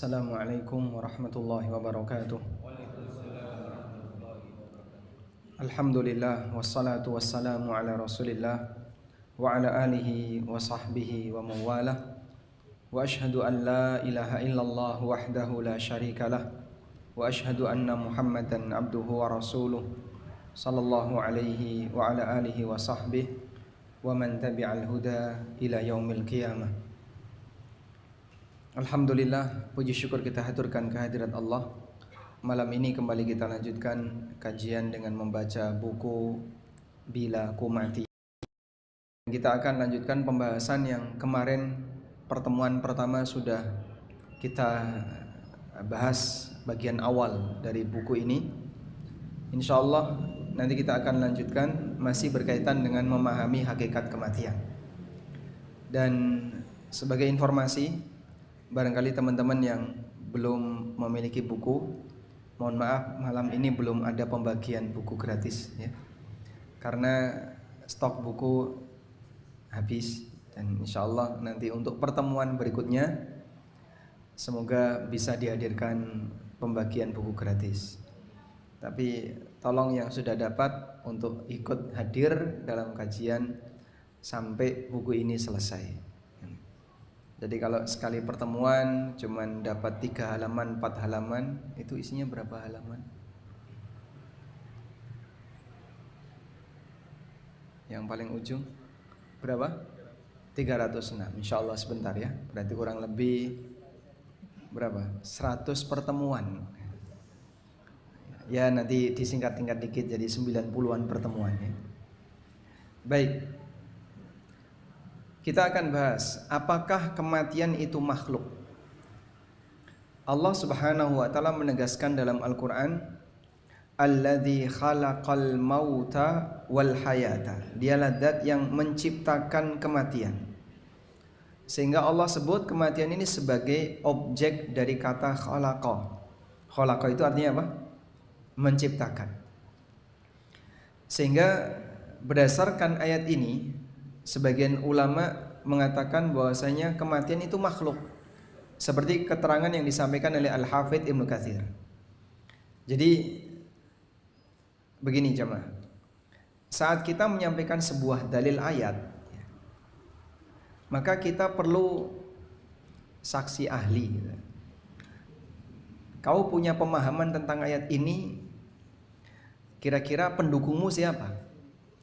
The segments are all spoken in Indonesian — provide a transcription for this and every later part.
Assalamualaikum warahmatullahi wabarakatuh. Alhamdulillah wassalatu wassalamu ala Rasulillah wa ala alihi wa sahbihi wa mawalah. Wa ashhadu an la ilaha illallah wahdahu la syarikalah wa ashhadu anna Muhammadan abduhu wa rasuluh sallallahu alaihi wa ala alihi wa sahbihi wa man tabi'al huda ila yaumil qiyamah. Alhamdulillah, puji syukur kita haturkan kehadirat Allah. Malam ini kembali kita lanjutkan kajian dengan membaca buku Bila Ku Mati. Kita akan lanjutkan pembahasan yang kemarin pertemuan pertama sudah kita bahas bagian awal dari buku ini. Insya Allah nanti kita akan lanjutkan masih berkaitan dengan memahami hakikat kematian. Dan sebagai informasi, barangkali teman-teman yang belum memiliki buku, mohon maaf malam ini belum ada pembagian buku gratis ya. Karena stok buku habis, dan insya Allah nanti untuk pertemuan berikutnya semoga bisa dihadirkan pembagian buku gratis. Tapi tolong yang sudah dapat untuk ikut hadir dalam kajian sampai buku ini selesai. Jadi kalau sekali pertemuan cuman dapat 3 halaman, 4 halaman, itu isinya berapa halaman? Yang paling ujung berapa? 306. Insya Allah sebentar ya. Berarti kurang lebih berapa? 100 pertemuan. Ya nanti disingkat-singkat dikit jadi 90-an pertemuan ya. Baik. Kita akan bahas apakah kematian itu makhluk. Allah Subhanahu wa taala menegaskan dalam Al-Qur'an, Alladzi khalaqal mauta wal hayata. Dialah zat yang menciptakan kematian. Sehingga Allah sebut kematian ini sebagai objek dari kata khalaqa. Khalaqa itu artinya apa? Menciptakan. Sehingga berdasarkan ayat ini, sebagian ulama mengatakan bahwasanya kematian itu makhluk, seperti keterangan yang disampaikan oleh Al-Hafidz Ibnu Katsir. Jadi begini jemaah, saat kita menyampaikan sebuah dalil ayat, maka kita perlu saksi ahli. Kau punya pemahaman tentang ayat ini, kira-kira pendukungmu siapa?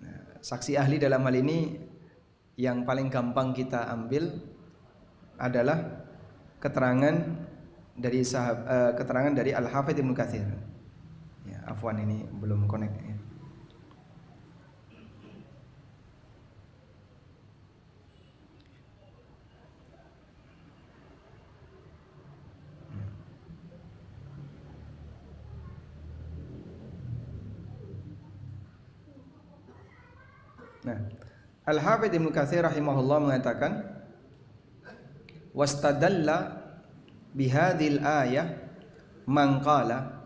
Nah, saksi ahli dalam hal ini yang paling gampang kita ambil adalah keterangan dari Al-Hafidz Ibnu Katsir. Ya, afwan ini belum connect ya. Nah, Al-Hafidz Ibnu Katsir rahimahullah mengatakan, wastadalla bihadhil ayah man qala,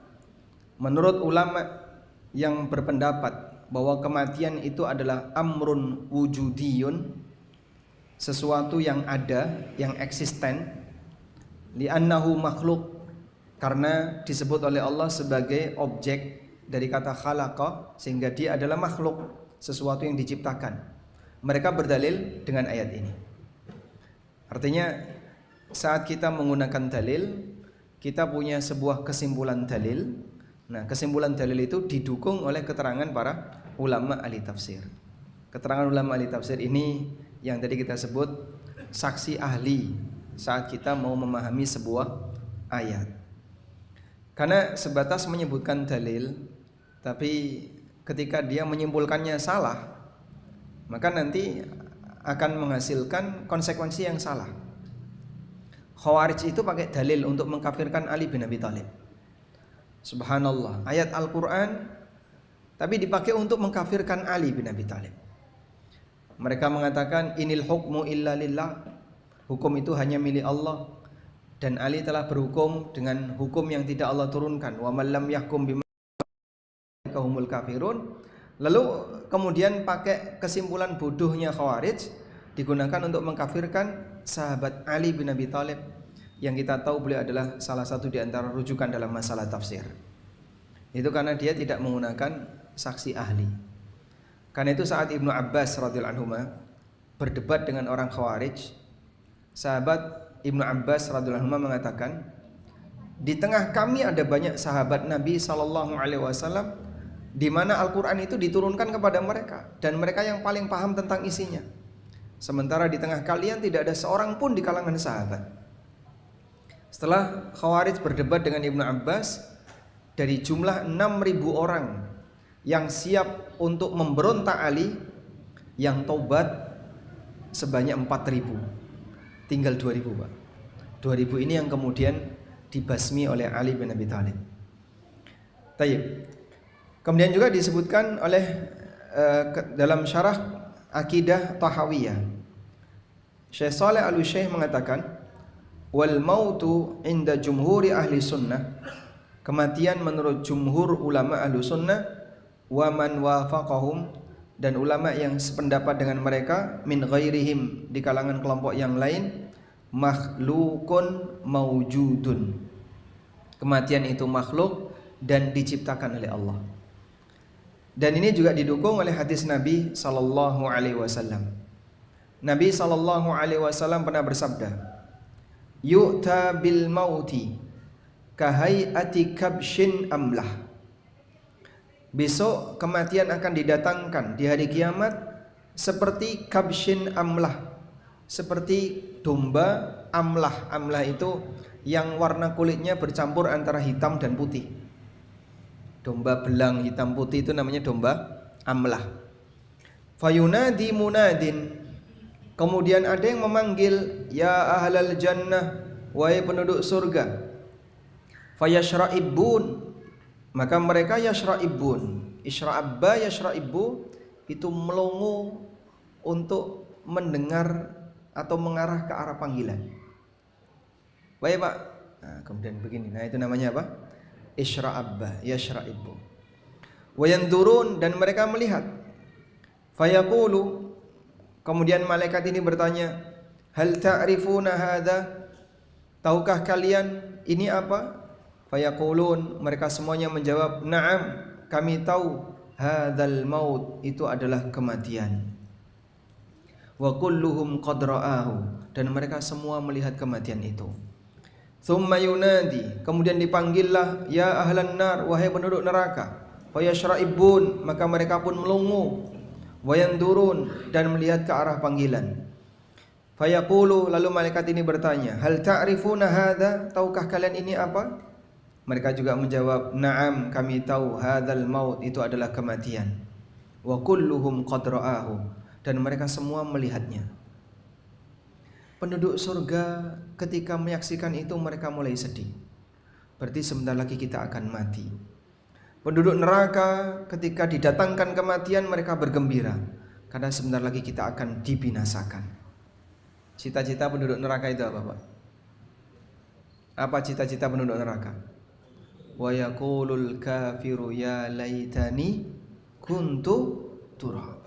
menurut ulama yang berpendapat bahwa kematian itu adalah amrun wujudiyun, sesuatu yang ada, yang eksisten, li'annahu makhluk, karena disebut oleh Allah sebagai objek dari kata khalaqa, sehingga dia adalah makhluk, sesuatu yang diciptakan. Mereka berdalil dengan ayat ini. Artinya saat kita menggunakan dalil, kita punya sebuah kesimpulan dalil. Nah, kesimpulan dalil itu didukung oleh keterangan para ulama ahli tafsir. Keterangan ulama ahli tafsir ini yang tadi kita sebut saksi ahli saat kita mau memahami sebuah ayat. Karena sebatas menyebutkan dalil, tapi ketika dia menyimpulkannya salah, maka nanti akan menghasilkan konsekuensi yang salah. Khawarij itu pakai dalil untuk mengkafirkan Ali bin Abi Thalib. Subhanallah, ayat Al-Quran tapi dipakai untuk mengkafirkan Ali bin Abi Thalib. Mereka mengatakan inil hukmu illa lillah, hukum itu hanya milik Allah, dan Ali telah berhukum dengan hukum yang tidak Allah turunkan. Wa man lam yahkum bima humul kafirun. Lalu kemudian pakai kesimpulan bodohnya Khawarij digunakan untuk mengkafirkan sahabat Ali bin Abi Thalib. Yang kita tahu beliau adalah salah satu di antara rujukan dalam masalah tafsir. Itu karena dia tidak menggunakan saksi ahli. Karena itu saat Ibnu Abbas radhiyallahu anhu berdebat dengan orang Khawarij, sahabat Ibnu Abbas radhiyallahu anhu mengatakan, di tengah kami ada banyak sahabat Nabi sallallahu alaihi wasallam di mana Al-Qur'an itu diturunkan kepada mereka dan mereka yang paling paham tentang isinya. Sementara di tengah kalian tidak ada seorang pun di kalangan sahabat. Setelah Khawarij berdebat dengan Ibnu Abbas, dari jumlah 6.000 orang yang siap untuk memberontak Ali, yang taubat sebanyak 4.000. Tinggal 2.000, Pak. 2.000 ini yang kemudian dibasmi oleh Ali bin Abi Thalib. Tayyib. Kemudian juga disebutkan oleh dalam syarah Aqidah Tahawiyah, Syekh Shalih Al-Utsaimin mengatakan, wal mautu inda jumhuri ahli sunnah, kematian menurut jumhur ulama ahli sunnah, wa man wafaqahum, dan ulama yang sependapat dengan mereka, min ghairihim, di kalangan kelompok yang lain, makhlukun maujudun, kematian itu makhluk dan diciptakan oleh Allah. Dan ini juga didukung oleh hadis Nabi sallallahu alaihi wasallam. Nabi sallallahu alaihi wasallam pernah bersabda, yu'ta bil mauti kahayati kabshin amlah. Besok kematian akan didatangkan di hari kiamat seperti kabshin amlah, seperti domba amlah. Amlah itu yang warna kulitnya bercampur antara hitam dan putih. Domba belang hitam putih itu namanya domba amlah. Fayunadi munadin, kemudian ada yang memanggil, ya ahlal jannah, wahai penduduk surga. Fayashra'ibun, maka mereka yashra'ibun. Isyra'abba yashra'ibbu itu melongo untuk mendengar atau mengarah ke arah panggilan. Wahai Pak, nah, kemudian begini. Nah, itu namanya apa? Isyra'abba yashra'ibbu. Wayandurun, dan mereka melihat. Fayaqulu, kemudian malaikat ini bertanya, hal ta'rifuna hadza, tahukah kalian ini apa? Fayaqulun, mereka semuanya menjawab, na'am, kami tahu, hadzal maut, itu adalah kematian. Wa kulluhum qad ra'ahu, dan mereka semua melihat kematian itu. Tsumma yunadi, kemudian dipanggillah, ya ahlan nar, wahai penduduk neraka. Fayashra'ibun, maka mereka pun melongo. Wayandurun, dan melihat ke arah panggilan. Fayaqulu, lalu malaikat ini bertanya, hal ta'rifuna hadza, tahukah kalian ini apa? Mereka juga menjawab, na'am, kami tahu, hadzal maut, itu adalah kematian. Wa kulluhum qad ra'ahu, dan mereka semua melihatnya. Penduduk surga ketika menyaksikan itu mereka mulai sedih. Berarti sebentar lagi kita akan mati. Penduduk neraka ketika didatangkan kematian mereka bergembira, karena sebentar lagi kita akan dibinasakan. Cita-cita penduduk neraka itu apa, Pak? Apa cita-cita penduduk neraka? Wa yaqulul kafiru ya laitani kuntu turaba.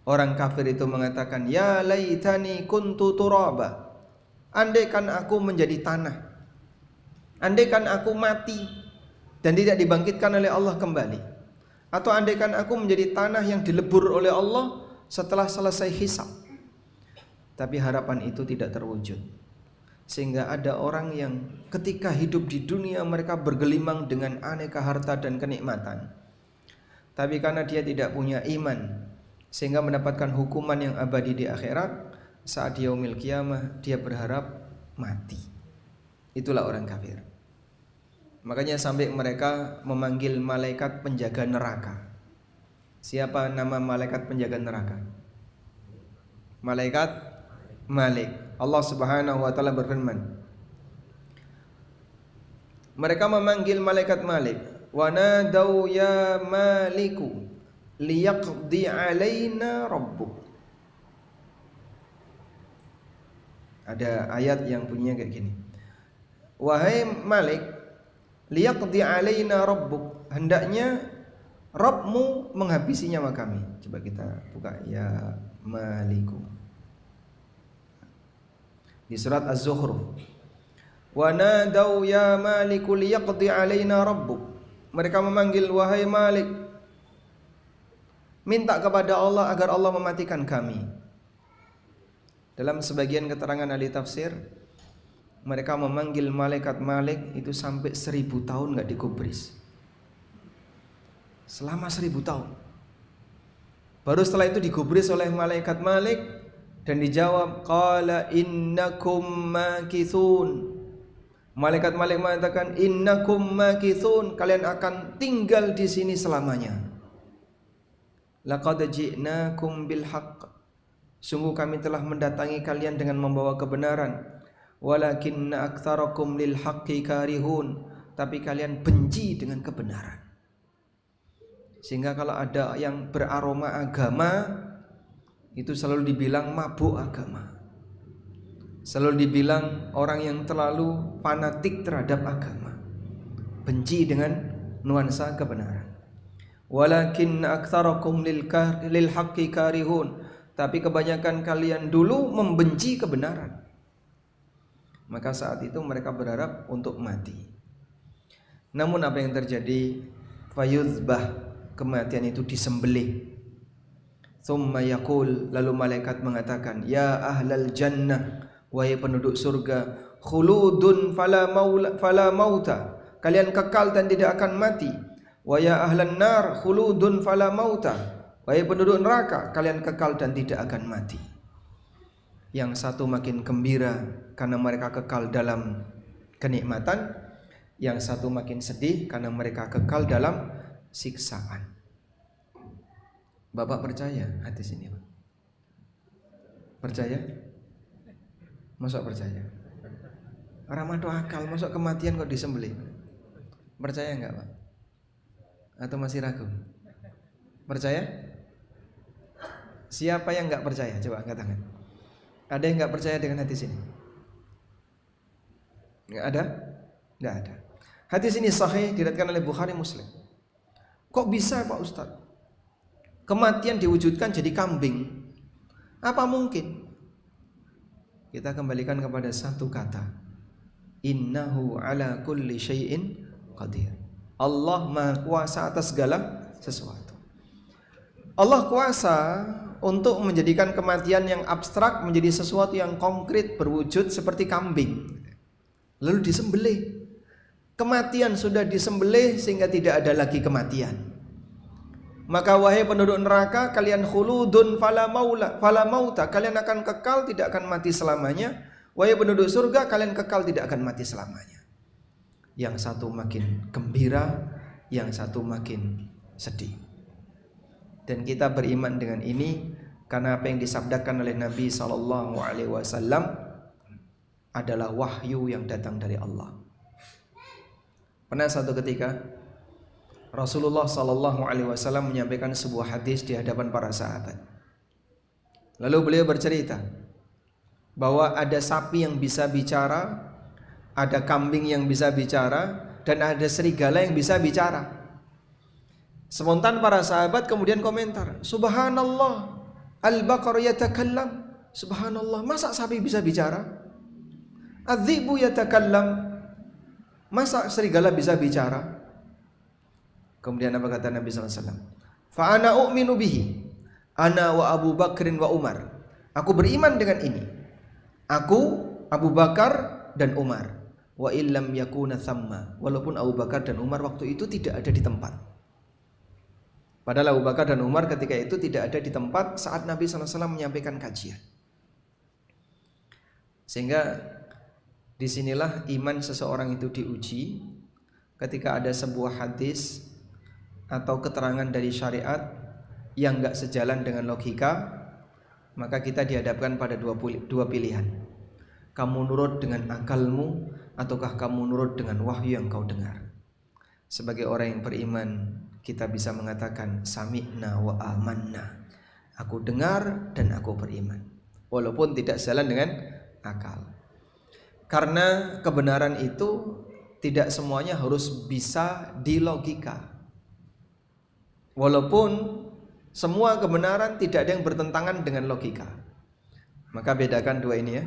Orang kafir itu mengatakan, ya laitani kuntu turaba, andaikan aku menjadi tanah, andaikan aku mati dan tidak dibangkitkan oleh Allah kembali, atau andaikan aku menjadi tanah yang dilebur oleh Allah setelah selesai hisab. Tapi harapan itu tidak terwujud, sehingga ada orang yang ketika hidup di dunia mereka bergelimang dengan aneka harta dan kenikmatan, tapi karena dia tidak punya iman, sehingga mendapatkan hukuman yang abadi di akhirat, saat yaumil qiyamah dia berharap mati. Itulah orang kafir. Makanya sampai mereka memanggil malaikat penjaga neraka. Siapa nama malaikat penjaga neraka? Malaikat Malik. Allah Subhanahu wa taala berfirman, mereka memanggil malaikat Malik, wa nadau ya maliku liyaqdi alaina rabbuk. Ada ayat yang bunyinya kayak gini, wahai Malik, liyaqdi alaina rabbuk, hendaknya Rabbmu menghabisi nyawa kami. Coba kita buka ya Maliku di surat Az-Zukhruf Wa nadau ya Malikul yaqdi alaina rabbuk. Mereka memanggil, wahai Malik, minta kepada Allah agar Allah mematikan kami. Dalam sebagian keterangan ahli tafsir, mereka memanggil malaikat Malik itu sampai 1000 tahun nggak digubris. Selama 1000 tahun. Baru setelah itu digubris oleh malaikat Malik dan dijawab, qala innakum makithun. Malaikat Malik mengatakan, innakum makithun, kalian akan tinggal di sini selamanya. Laqad ji'nakum bil haqq, sungguh kami telah mendatangi kalian dengan membawa kebenaran. Walakinna aktsarakum lil haqqi karihun, tapi kalian benci dengan kebenaran. Sehingga kalau ada yang beraroma agama, itu selalu dibilang mabuk agama, selalu dibilang orang yang terlalu fanatik terhadap agama, benci dengan nuansa kebenaran. Walakin aktsarakum lil haqqi karihun, tapi kebanyakan kalian dulu membenci kebenaran. Maka saat itu mereka berharap untuk mati. Namun apa yang terjadi? Fayuzbah, kematian itu disembelih. Thumma yaqul, lalu malaikat mengatakan, ya ahlal jannah, wahai penduduk surga, khuludun fala mauta, kalian kekal dan tidak akan mati. Wa ya ahlan nar, khuludun fala mauta, wahai penduduk neraka, kalian kekal dan tidak akan mati. Yang satu makin gembira karena mereka kekal dalam kenikmatan, yang satu makin sedih karena mereka kekal dalam siksaan. Bapak percaya hadis ini, Pak? Percaya? Masuk percaya? Ramadu akal, masuk kematian kok disembelih? Percaya enggak, Pak? Atau masih ragu? Percaya? Siapa yang enggak percaya? Coba angkat tangan. Ada yang enggak percaya dengan hadis ini? Enggak ada? Enggak ada. Hadis ini sahih, diriwayatkan oleh Bukhari Muslim. Kok bisa, Pak Ustadz? Kematian diwujudkan jadi kambing. Apa mungkin? Kita kembalikan kepada satu kata. Innahu ala kulli syai'in qadir. Allah Maha Kuasa atas segala sesuatu. Allah kuasa untuk menjadikan kematian yang abstrak menjadi sesuatu yang konkret, berwujud seperti kambing. Lalu disembelih. Kematian sudah disembelih sehingga tidak ada lagi kematian. Maka wahai penduduk neraka, kalian khuludun fala mauta, kalian akan kekal, tidak akan mati selamanya. Wahai penduduk surga, kalian kekal, tidak akan mati selamanya. Yang satu makin gembira, yang satu makin sedih. Dan kita beriman dengan ini karena apa yang disabdakan oleh Nabi SAW adalah wahyu yang datang dari Allah. Pernah satu ketika Rasulullah SAW menyampaikan sebuah hadis di hadapan para sahabat. Lalu beliau bercerita bahwa ada sapi yang bisa bicara, ada kambing yang bisa bicara, dan ada serigala yang bisa bicara. Spontan para sahabat kemudian komentar, Subhanallah, al-baqar yatakallam. Subhanallah, masa sapi bisa bicara? Adz-dzibu yatakallam, masa serigala bisa bicara? Kemudian apa kata Nabi SAW? Fa ana u'minu bihi, ana wa Abu Bakrin wa Umar. Aku beriman dengan ini. Aku, Abu Bakar dan Umar. Wa illam yakuna thamma, walaupun Abu Bakar dan Umar waktu itu tidak ada di tempat. Padahal Abu Bakar dan Umar ketika itu tidak ada di tempat saat Nabi SAW menyampaikan kajian. Sehingga disinilah iman seseorang itu diuji ketika ada sebuah hadis atau keterangan dari syariat yang enggak sejalan dengan logika, maka kita dihadapkan pada dua pilihan. Kamu nurut dengan akalmu ataukah kamu nurut dengan wahyu yang kau dengar? Sebagai orang yang beriman, kita bisa mengatakan sami'na wa amanna. Aku dengar dan aku beriman, walaupun tidak sejalan dengan akal. Karena kebenaran itu tidak semuanya harus bisa dilogika. Walaupun semua kebenaran tidak ada yang bertentangan dengan logika. Maka bedakan dua ini ya,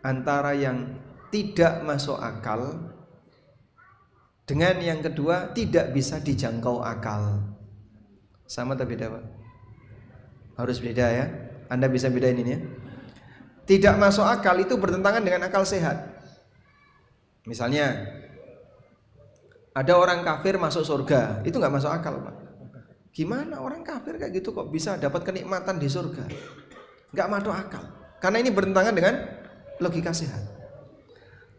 antara yang tidak masuk akal dengan yang kedua tidak bisa dijangkau akal. Sama atau beda, Pak? Harus beda ya. Anda bisa bedain ini ya. Tidak masuk akal itu bertentangan dengan akal sehat. Misalnya ada orang kafir masuk surga, itu nggak masuk akal, Pak. Gimana orang kafir kayak gitu kok bisa dapat kenikmatan di surga? Nggak masuk akal. Karena ini bertentangan dengan logika sehat.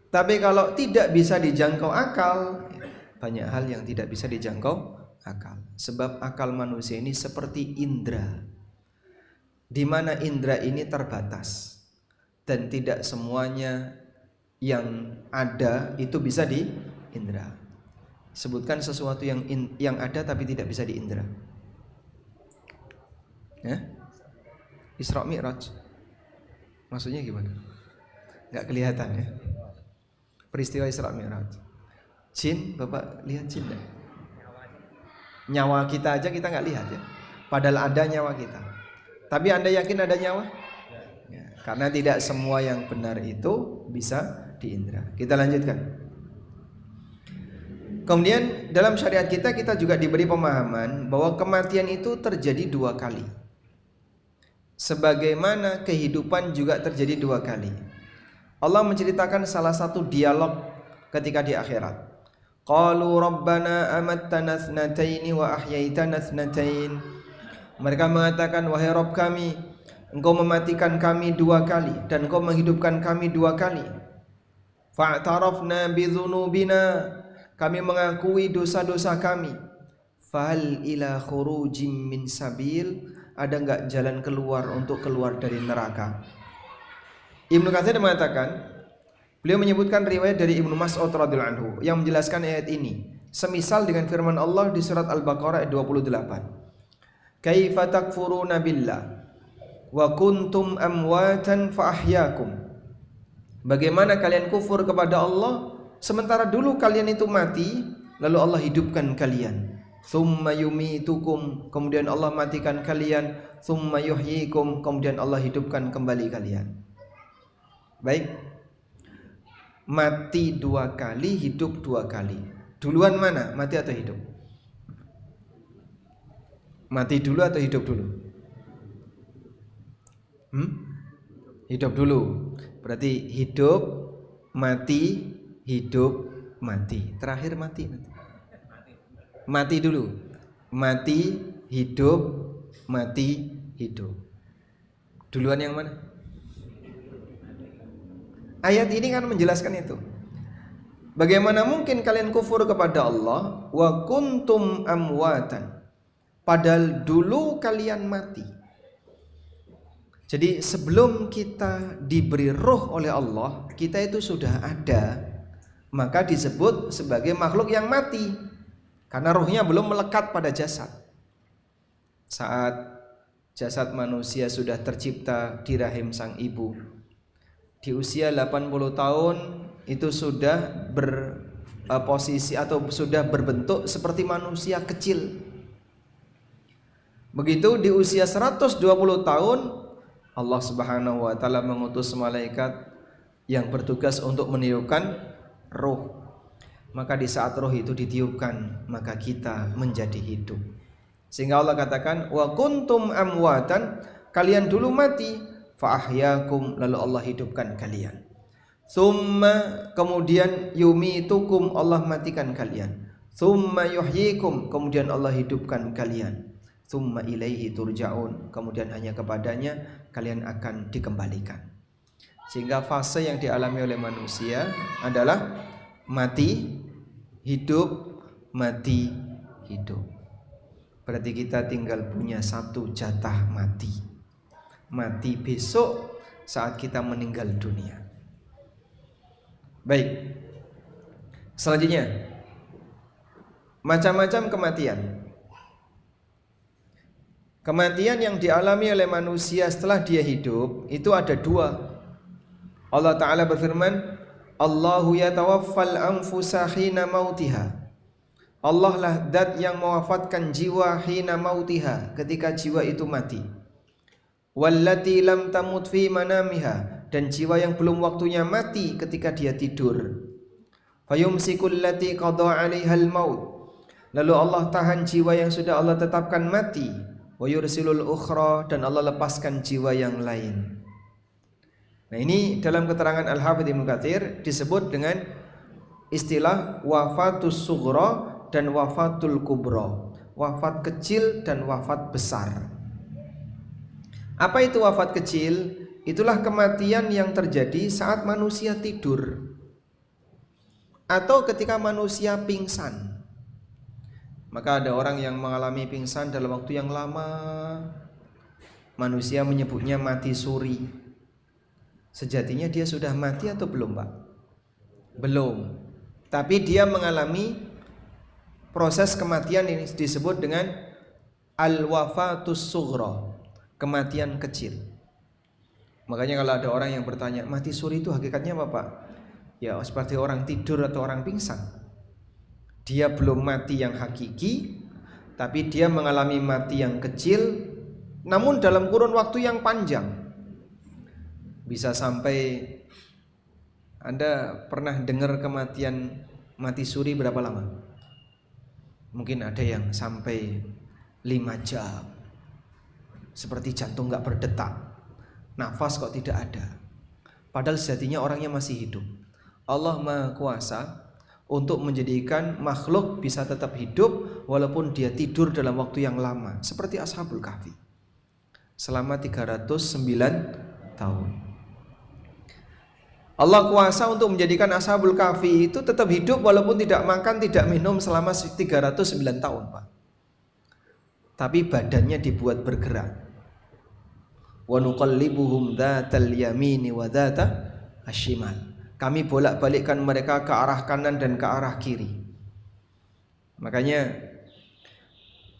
Tapi kalau tidak bisa dijangkau akal, banyak hal yang tidak bisa dijangkau akal. Sebab akal manusia ini seperti indera, di mana indera ini terbatas dan tidak semuanya yang ada itu bisa diindera. Sebutkan sesuatu yang ada tapi tidak bisa diindera. Ya? Isra Mi'raj. Maksudnya gimana? Nggak kelihatan ya. Peristiwa Isra Mi'raj. Jin, Bapak lihat jin enggak? Nyawa kita aja kita nggak lihat ya. Padahal ada nyawa kita. Tapi Anda yakin ada nyawa? Ya, karena tidak semua yang benar itu bisa diindra. Kita lanjutkan. Kemudian dalam syariat kita juga diberi pemahaman bahwa kematian itu terjadi 2 kali. Sebagaimana kehidupan juga terjadi 2 kali. Allah menceritakan salah satu dialog ketika di akhirat. Qalu rabbana amattana thnataini wa ahyaitana thnatain. Mereka mengatakan, wahai Rabb kami, Engkau mematikan kami 2 kali dan Engkau menghidupkan kami 2 kali. Fa'tarafna bidzunubina, kami mengakui dosa-dosa kami. Fahal ila khurujim min sabil, ada enggak jalan keluar untuk keluar dari neraka? Ibnu Katsir mengatakan, beliau menyebutkan riwayat dari Ibnu Mas'ud radhiyallahu anhu yang menjelaskan ayat ini semisal dengan firman Allah di surat Al-Baqarah ayat 28. Kaifa takfuruna billah wa kuntum amwatan fa ahyaakum. Bagaimana kalian kufur kepada Allah sementara dulu kalian itu mati lalu Allah hidupkan kalian. Tsumma yumitukum, kemudian Allah matikan kalian. Tsumma yuhyikum, kemudian Allah hidupkan kembali kalian. Baik, mati 2 kali, hidup 2 kali. Duluan mana? Mati atau hidup? Mati dulu atau hidup dulu? Hidup dulu. Berarti hidup, mati, hidup, mati. Terakhir mati nanti. Mati dulu. Mati, hidup, mati, hidup. Duluan yang mana? Ayat ini kan menjelaskan itu. Bagaimana mungkin kalian kufur kepada Allah wa kuntum amwatan, padahal dulu kalian mati. Jadi sebelum kita diberi roh oleh Allah, kita itu sudah ada, maka disebut sebagai makhluk yang mati karena rohnya belum melekat pada jasad. Saat jasad manusia sudah tercipta di rahim sang ibu, di usia 80 tahun itu sudah berposisi atau sudah berbentuk seperti manusia kecil. Begitu di usia 120 tahun Allah Subhanahu wa taala mengutus malaikat yang bertugas untuk meniupkan roh. Maka di saat roh itu ditiupkan, maka kita menjadi hidup. Sehingga Allah katakan, wa kuntum amwatan, kalian dulu mati, fa ahyaakum, lalu Allah hidupkan kalian. Tsumma, kemudian yumitukum, Allah matikan kalian. Tsumma yuhyikum, kemudian Allah hidupkan kalian. Tsumma ilaihi turja'un, kemudian hanya kepadanya kalian akan dikembalikan. Sehingga fase yang dialami oleh manusia adalah mati, hidup, mati, hidup. Berarti kita tinggal punya 1 jatah mati. Mati besok saat kita meninggal dunia. Baik. Selanjutnya, macam-macam kematian. Kematian yang dialami oleh manusia setelah dia hidup itu ada 2. Allah Ta'ala berfirman, Allahu yatawaffal anfusa hina mautiha. Allah lah zat yang mewafatkan jiwa hina mautiha, ketika jiwa itu mati. Wallati lam tamut fi manamiha, dan jiwa yang belum waktunya mati ketika dia tidur. Fayumsikul lati qada 'alaihal maut. Lalu Allah tahan jiwa yang sudah Allah tetapkan mati. Wa yursilul ukhra, dan Allah lepaskan jiwa yang lain. Nah, ini dalam keterangan Al-Hafidz Ibnu Katsir disebut dengan istilah wafatus sughra dan wafatul kubra. Wafat kecil dan wafat besar. Apa itu wafat kecil? Itulah kematian yang terjadi saat manusia tidur atau ketika manusia pingsan. Maka ada orang yang mengalami pingsan dalam waktu yang lama. Manusia menyebutnya mati suri. Sejatinya dia sudah mati atau belum, Pak? Belum. Tapi dia mengalami proses kematian ini disebut dengan al-wafatus sughra, kematian kecil. Makanya kalau ada orang yang bertanya, mati suri itu hakikatnya apa, Pak? Ya seperti orang tidur atau orang pingsan. Dia belum mati yang hakiki, tapi dia mengalami mati yang kecil, namun dalam kurun waktu yang panjang. Bisa sampai, Anda pernah dengar kematian mati suri berapa lama? Mungkin ada yang sampai 5 jam, seperti jantung gak berdetak, nafas kok tidak ada, padahal sejatinya orangnya masih hidup. Allah Maha Kuasa untuk menjadikan makhluk bisa tetap hidup walaupun dia tidur dalam waktu yang lama, seperti Ashabul Kahfi selama 309 tahun. Allah kuasa untuk menjadikan Ashabul Kahfi itu tetap hidup walaupun tidak makan, tidak minum selama 309 tahun, Pak. Tapi badannya dibuat bergerak. Wa nuqallibuhum dzatal yamini wa dzata ashimal. Kami bolak-balikkan mereka ke arah kanan dan ke arah kiri. Makanya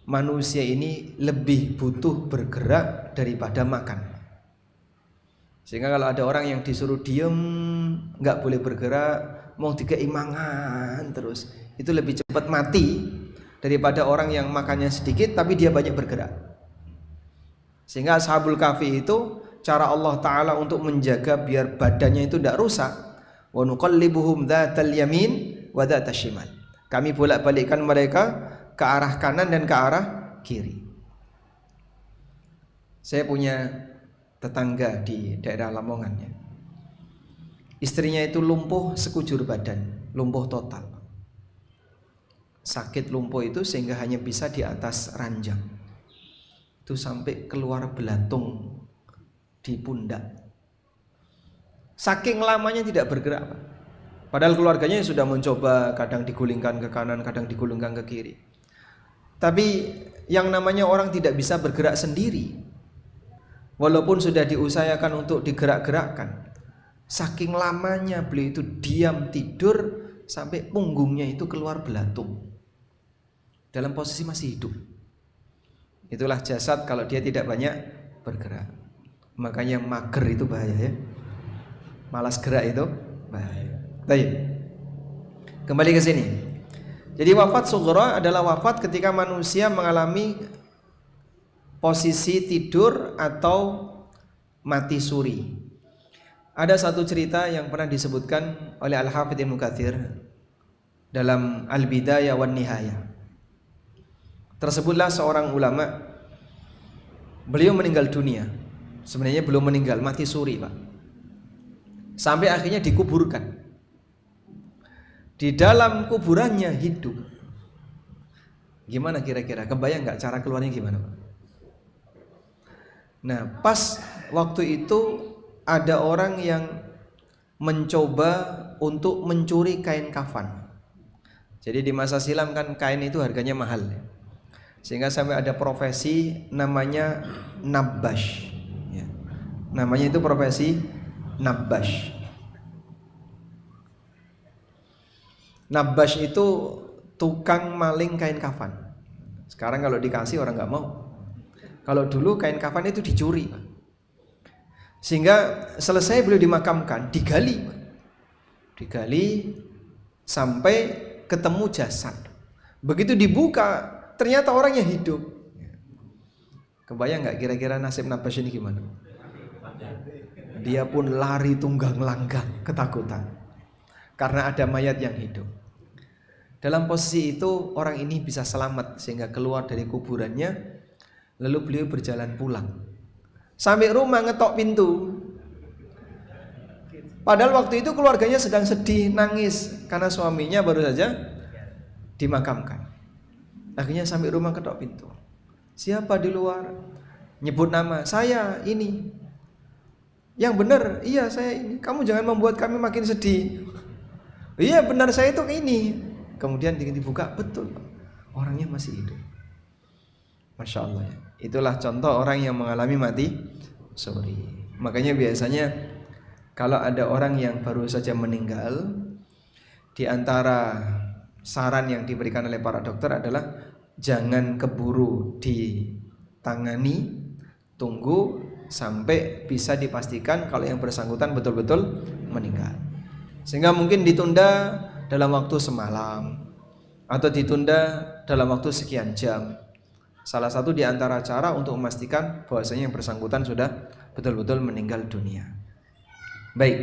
manusia ini lebih butuh bergerak daripada makan. Sehingga kalau ada orang yang disuruh diem, nggak boleh bergerak, mau dikeimangan terus, itu lebih cepat mati daripada orang yang makannya sedikit tapi dia banyak bergerak. Sehingga Ashabul Kahfi itu cara Allah Ta'ala untuk menjaga biar badannya itu tidak rusak. Wa nuqallibuhum dzatal yamin wa dzatal shimal. Kami bolak-balikkan mereka ke arah kanan dan ke arah kiri. Saya punya tetangga di daerah Lamongan ya. Istrinya itu lumpuh sekujur badan, lumpuh total. Sakit lumpuh itu sehingga hanya bisa di atas ranjang. Itu sampai keluar belatung di pundak. Saking lamanya tidak bergerak, Pak. Padahal keluarganya sudah mencoba, kadang digulingkan ke kanan, kadang digulingkan ke kiri. Tapi yang namanya orang tidak bisa bergerak sendiri, walaupun sudah diusahakan untuk digerak-gerakkan, saking lamanya beliau itu diam tidur sampai punggungnya itu keluar belatung dalam posisi masih hidup. Itulah jasad kalau dia tidak banyak bergerak. Makanya mager itu bahaya ya. Malas gerak itu bahaya. Baik. Kembali ke sini. Jadi wafat sughra adalah wafat ketika manusia mengalami posisi tidur atau mati suri. Ada satu cerita yang pernah disebutkan oleh Al-Hafidz Ibnu Katsir dalam Al-Bidayah wan Nihayah. Tersebutlah seorang ulama, beliau meninggal dunia. Sebenarnya belum meninggal, mati suri, Pak. Sampai akhirnya dikuburkan. Di dalam kuburannya hidup. Gimana kira-kira? Kebayang nggak cara keluarnya gimana, Pak? Nah, pas waktu itu ada orang yang mencoba untuk mencuri kain kafan. Jadi di masa silam kan kain itu harganya mahal ya. Sehingga sampai ada profesi namanya nabbash ya. Namanya itu profesi nabbash. Nabbash itu tukang maling kain kafan. Sekarang kalau dikasih orang nggak mau. Kalau dulu kain kafan itu dicuri, sehingga selesai beliau dimakamkan, digali sampai ketemu jasad. Begitu dibuka, ternyata orangnya hidup. Kebayang nggak kira-kira nasib Nabbash ini gimana? Dia pun lari tunggang langgang ketakutan karena ada mayat yang hidup. Dalam posisi itu orang ini bisa selamat sehingga keluar dari kuburannya. Lalu beliau berjalan pulang. Sampai rumah ngetok pintu. Padahal waktu itu keluarganya sedang sedih, nangis karena suaminya baru saja dimakamkan. Akhirnya sampai rumah ketok pintu. Siapa di luar? Nyebut nama, saya ini. Yang benar, iya saya ini. Kamu jangan membuat kami makin sedih. Iya benar saya itu ini. Kemudian dibuka, betul orangnya masih hidup. Masya Allah ya. Itulah contoh orang yang mengalami mati suri. Makanya biasanya kalau ada orang yang baru saja meninggal, di antara saran yang diberikan oleh para dokter adalah jangan keburu ditangani, tunggu sampai bisa dipastikan kalau yang bersangkutan betul-betul meninggal. Sehingga mungkin ditunda dalam waktu semalam atau ditunda dalam waktu sekian jam. Salah satu di antara cara untuk memastikan bahwasanya yang bersangkutan sudah betul-betul meninggal dunia. Baik.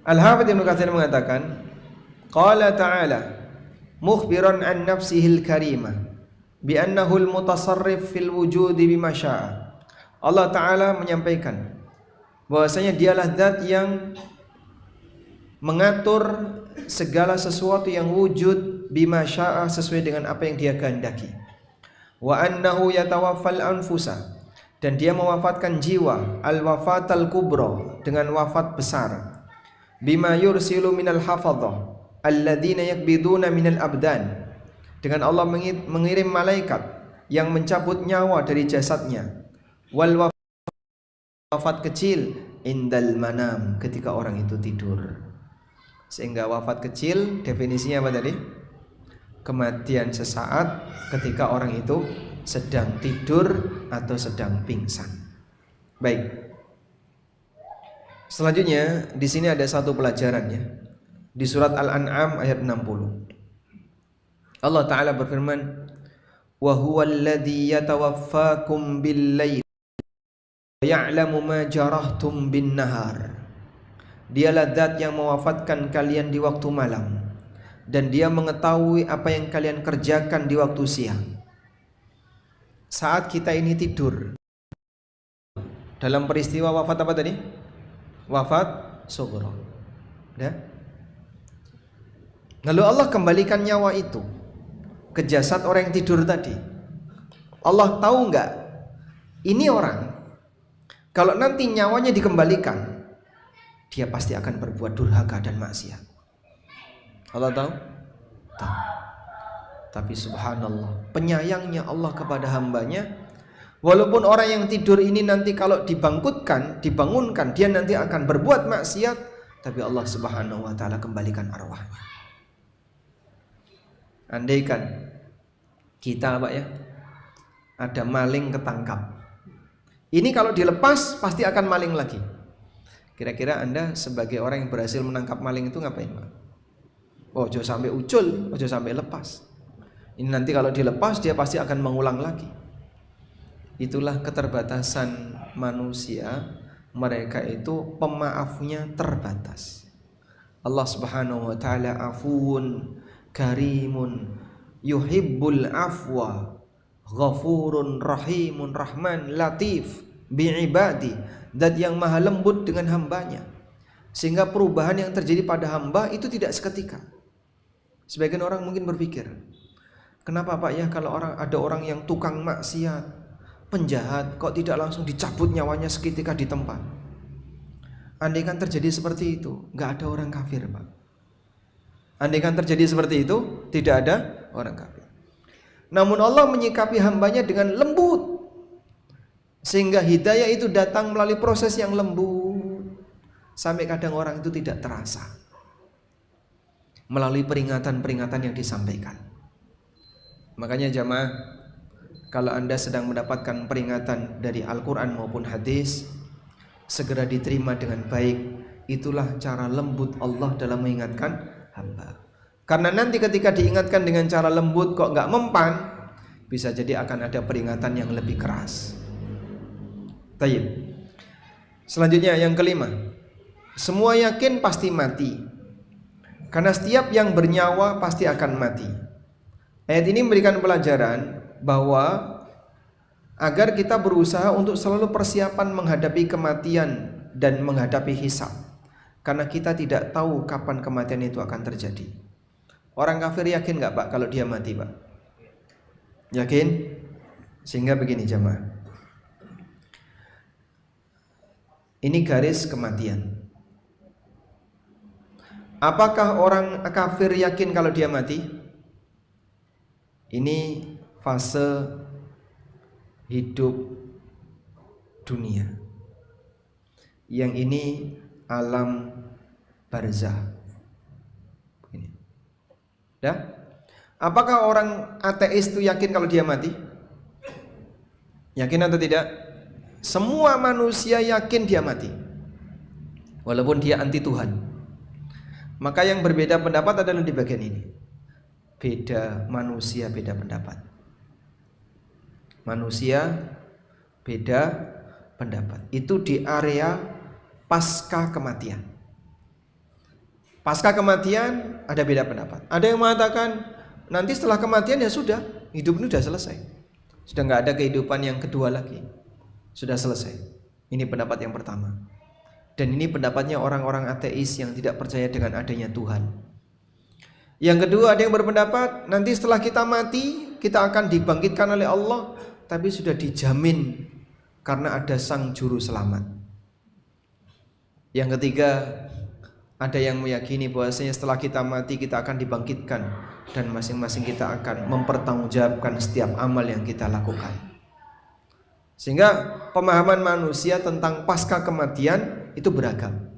Al-Hafidz Ibnu Katsir mengatakan, qala ta'ala mukhbiran an nafsihil karimah bi annahu al-mutasarrif fil wujudi bima syaa. Allah Ta'ala menyampaikan bahwasanya dialah zat yang mengatur segala sesuatu yang wujud bima syaa, sesuai dengan apa yang dia kehendaki. Wa annahu yatawaffal anfusa, dan dia mewafatkan jiwa al-wafatal kubra, dengan wafat besar. Bima yursilu minal hafadhah alladzina yakbiduna minal abdan, dengan Allah mengirim malaikat yang mencabut nyawa dari jasadnya. Wal wafat kecil indal manam, ketika orang itu tidur. Sehingga wafat kecil definisinya apa tadi? Kematian sesaat ketika orang itu sedang tidur atau sedang pingsan. Baik. Selanjutnya di sini ada satu pelajaran ya. Di surat Al-An'am ayat 60. Allah Ta'ala berfirman, wa huwallazi yatawaffakum bil-lail wa ya'lamu ma jarahtum bin-nahar. Dialah zat yang mewafatkan kalian di waktu malam, dan dia mengetahui apa yang kalian kerjakan di waktu siang. Saat kita ini tidur, dalam peristiwa wafat apa tadi? Wafat sughra. Ya? Lalu Allah kembalikan nyawa itu ke jasad orang yang tidur tadi. Allah tahu enggak? Ini orang kalau nanti nyawanya dikembalikan, dia pasti akan berbuat durhaka dan maksiat. Allah tahu? Tahu. Tapi subhanallah, penyayangnya Allah kepada hambanya, walaupun orang yang tidur ini nanti kalau dibangunkan, dia nanti akan berbuat maksiat, tapi Allah Subhanahu wa ta'ala kembalikan arwahnya. Andaikan kita Pak ya, ada maling ketangkap, ini kalau dilepas pasti akan maling lagi. Kira-kira Anda sebagai orang yang berhasil menangkap maling itu ngapain Pak? Oh, jangan sampai ucul, jangan sampai lepas. Ini nanti kalau dilepas dia pasti akan mengulang lagi. Itulah keterbatasan manusia, mereka itu pemaafnya terbatas. Allah Subhanahu wa ta'ala afuun karimun yuhibbul afwa ghafurun rahimun rahman latif bi'ibadi, zat yang maha lembut dengan hambanya, sehingga perubahan yang terjadi pada hamba itu tidak seketika. Sebagian orang mungkin berpikir, kenapa Pak ya kalau ada orang yang tukang maksiat, penjahat, kok tidak langsung dicabut nyawanya seketika di tempat? Andaikan terjadi seperti itu, nggak ada orang kafir Pak. Andaikan terjadi seperti itu, tidak ada orang kafir. Namun Allah menyikapi hambanya dengan lembut, sehingga hidayah itu datang melalui proses yang lembut, sampai kadang orang itu tidak terasa, melalui peringatan-peringatan yang disampaikan. Makanya jamaah, kalau Anda sedang mendapatkan peringatan dari Al-Quran maupun hadis, segera diterima dengan baik. Itulah cara lembut Allah dalam mengingatkan hamba. Karena nanti ketika diingatkan dengan cara lembut kok nggak mempan, bisa jadi akan ada peringatan yang lebih keras. Tayyib. Selanjutnya yang kelima, semua yakin pasti mati, karena setiap yang bernyawa pasti akan mati. Ayat ini memberikan pelajaran bahwa agar kita berusaha untuk selalu persiapan menghadapi kematian dan menghadapi hisab, karena kita tidak tahu kapan kematian itu akan terjadi. Orang kafir yakin nggak Pak kalau dia mati Pak? Yakin? Sehingga begini jemaah, ini garis kematian. Apakah orang kafir yakin kalau dia mati? Ini fase hidup dunia. Yang ini alam barzah. Ini. Ya? Apakah orang ateis itu yakin kalau dia mati? Yakin atau tidak? Semua manusia yakin dia mati, walaupun dia anti Tuhan. Maka yang berbeda pendapat adalah di bagian ini. Beda manusia, beda pendapat. Manusia beda pendapat. Itu di area pasca kematian. Pasca kematian ada beda pendapat. Ada yang mengatakan nanti setelah kematian ya sudah, hidup ini sudah selesai. Sudah nggak ada kehidupan yang kedua lagi. Sudah selesai. Ini pendapat yang pertama. Dan ini pendapatnya orang-orang ateis yang tidak percaya dengan adanya Tuhan. Yang kedua, ada yang berpendapat nanti setelah kita mati kita akan dibangkitkan oleh Allah, tapi sudah dijamin karena ada sang juru selamat. Yang ketiga, ada yang meyakini bahwasanya setelah kita mati kita akan dibangkitkan dan masing-masing kita akan mempertanggungjawabkan setiap amal yang kita lakukan. Sehingga pemahaman manusia tentang pasca kematian itu beragam.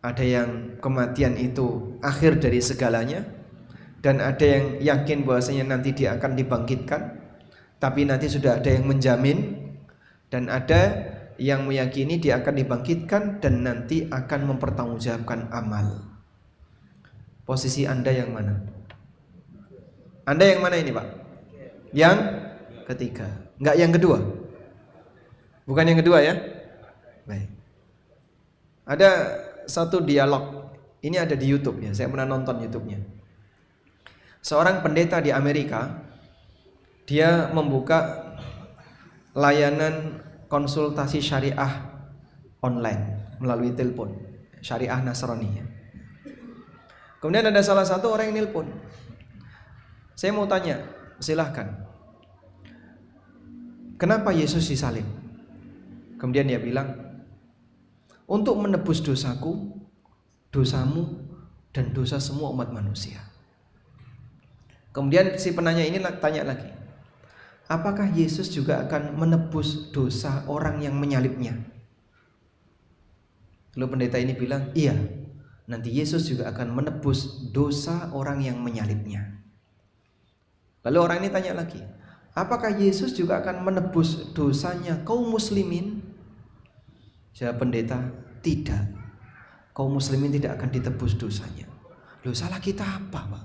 Ada yang kematian itu akhir dari segalanya, dan ada yang yakin bahwasanya nanti dia akan dibangkitkan, tapi nanti sudah ada yang menjamin, dan ada yang meyakini dia akan dibangkitkan dan nanti akan mempertanggungjawabkan amal. Posisi Anda yang mana? Anda yang mana ini Pak? Yang ketiga, enggak yang kedua? Bukan yang kedua ya? Baik. Ada satu dialog, ini ada di YouTube ya, saya pernah nonton YouTube-nya. Seorang pendeta di Amerika, dia membuka layanan konsultasi syariah online melalui telepon, syariah Nasrani ya. Kemudian ada salah satu orang yang nelpon. Saya mau tanya, silahkan, kenapa Yesus disalib? Kemudian dia bilang, untuk menebus dosaku, dosamu, dan dosa semua umat manusia. Kemudian si penanya ini tanya lagi, apakah Yesus juga akan menebus dosa orang yang menyalibnya? Lalu pendeta ini bilang, iya, nanti Yesus juga akan menebus dosa orang yang menyalibnya. Lalu orang ini tanya lagi, apakah Yesus juga akan menebus dosanya kaum muslimin? Jawab pendeta, tidak. Kaum muslimin tidak akan ditebus dosanya. Loh, salah kita apa Pak?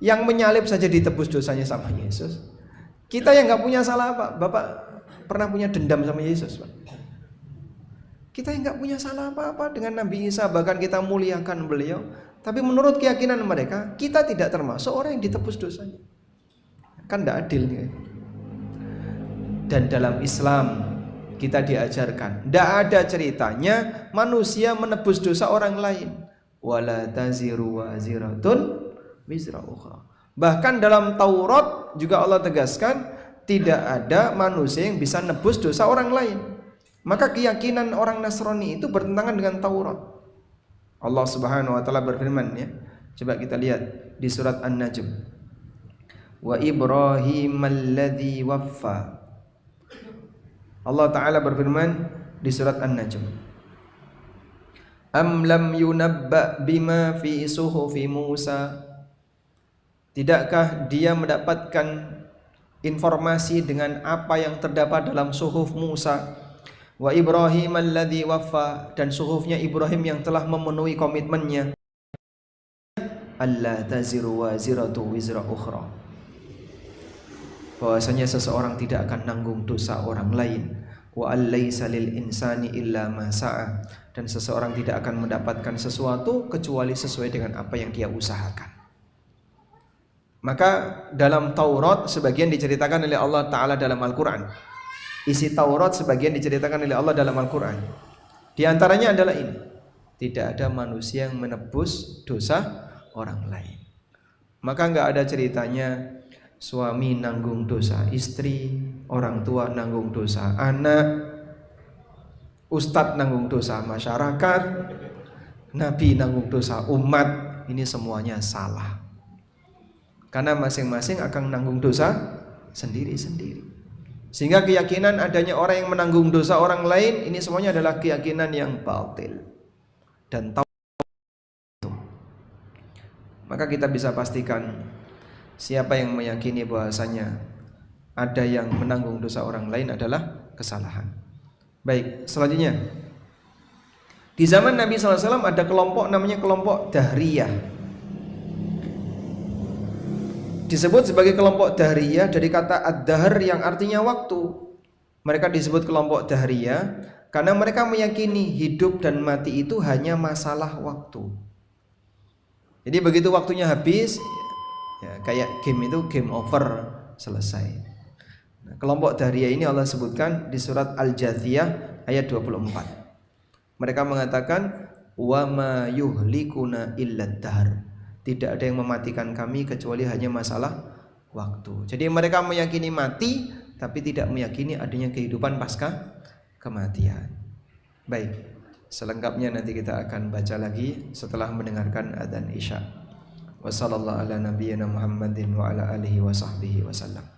Yang menyalib saja ditebus dosanya sama Yesus. Kita yang gak punya salah apa? Bapak pernah punya dendam sama Yesus Pak? Kita yang gak punya salah apa-apa dengan Nabi Isa, bahkan kita muliakan beliau, tapi menurut keyakinan mereka, kita tidak termasuk orang yang ditebus dosanya. Kan gak adil nih. Dan dalam Islam kita diajarkan, tidak ada ceritanya manusia menebus dosa orang lain. Wala taziru waziratun wizra ukhra. Bahkan dalam Taurat juga Allah tegaskan, tidak ada manusia yang bisa nebus dosa orang lain. Maka keyakinan orang Nasrani itu bertentangan dengan Taurat. Allah Subhanahu wa taala berfirman ya. Coba kita lihat di surat An-Najm. Wa Ibrahimalladzi waffa. Allah Ta'ala berfirman di surat An-Najm, Am lam yunabba bima fi suhufi Musa. Tidakkah dia mendapatkan informasi dengan apa yang terdapat dalam suhuf Musa? Wa Ibrahim alladzi waffa, dan suhufnya Ibrahim yang telah memenuhi komitmennya. Alla taziru waziratu wizra ukhra. Bahwasanya seseorang tidak akan nanggung dosa orang lain, wa allaisa lil insani illa ma sa'a, dan seseorang tidak akan mendapatkan sesuatu kecuali sesuai dengan apa yang dia usahakan. Maka dalam Taurat sebagian diceritakan oleh Allah Ta'ala dalam Al-Quran. Isi Taurat sebagian diceritakan oleh Allah dalam Al-Quran. Di antaranya adalah ini: tidak ada manusia yang menebus dosa orang lain. Maka nggak ada ceritanya suami nanggung dosa istri, orang tua nanggung dosa anak, ustadz nanggung dosa masyarakat, nabi nanggung dosa umat. Ini semuanya salah. Karena masing-masing akan menanggung dosa sendiri-sendiri. Sehingga keyakinan adanya orang yang menanggung dosa orang lain, ini semuanya adalah keyakinan yang batil dan tahu. Maka kita bisa pastikan siapa yang meyakini bahwasanya ada yang menanggung dosa orang lain adalah kesalahan. Baik, selanjutnya di zaman Nabi SAW ada kelompok namanya kelompok Dahriyah. Disebut sebagai kelompok Dahriyah dari kata ad-dahr yang artinya waktu. Mereka disebut kelompok Dahriyah karena mereka meyakini hidup dan mati itu hanya masalah waktu. Jadi begitu waktunya habis, ya, kayak game itu game over, selesai. Nah, kelompok Dahriyah ini Allah sebutkan di surat Al-Jathiyah ayat 24. Mereka mengatakan wa ma yuhlikuna illad dahr. Tidak ada yang mematikan kami kecuali hanya masalah waktu. Jadi mereka meyakini mati tapi tidak meyakini adanya kehidupan pasca kematian. Baik, selengkapnya nanti kita akan baca lagi setelah mendengarkan adzan Isya. Wassallallahu ala nabiyyina Muhammadin wa ala alihi wa sahbihi wasallam.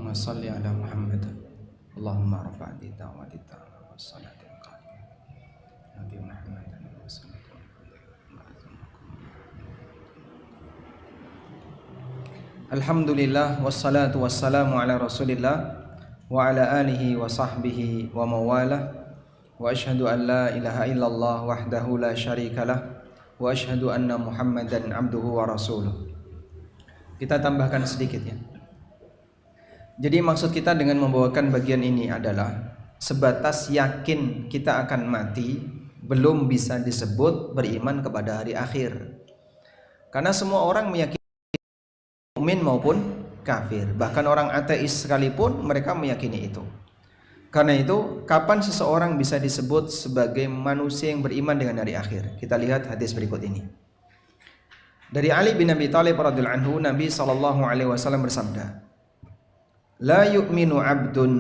Allahumma salli ala Muhammad. Allahumma rafa'ati da'wati ta'ala wassalati al-qa'imah. Nabi Muhammad wassalatu Alhamdulillah wassalatu wassalamu ala Rasulillah wa ala alihi wa sahbihi wa mawalah. Wa ashhadu an la ilaha illallah wahdahu la syarikalah wa ashhadu anna Muhammadan abduhu wa rasuluh. Kita tambahkan sedikit ya. Jadi maksud kita dengan membawakan bagian ini adalah sebatas yakin kita akan mati belum bisa disebut beriman kepada hari akhir. Karena semua orang meyakini mukmin maupun kafir, bahkan orang ateis sekalipun mereka meyakini itu. Karena itu, kapan seseorang bisa disebut sebagai manusia yang beriman dengan hari akhir? Kita lihat hadis berikut ini. Dari Ali bin Abi Thalib radhiyallahu anhu, Nabi SAW bersabda, "La yu'minu 'abdun,"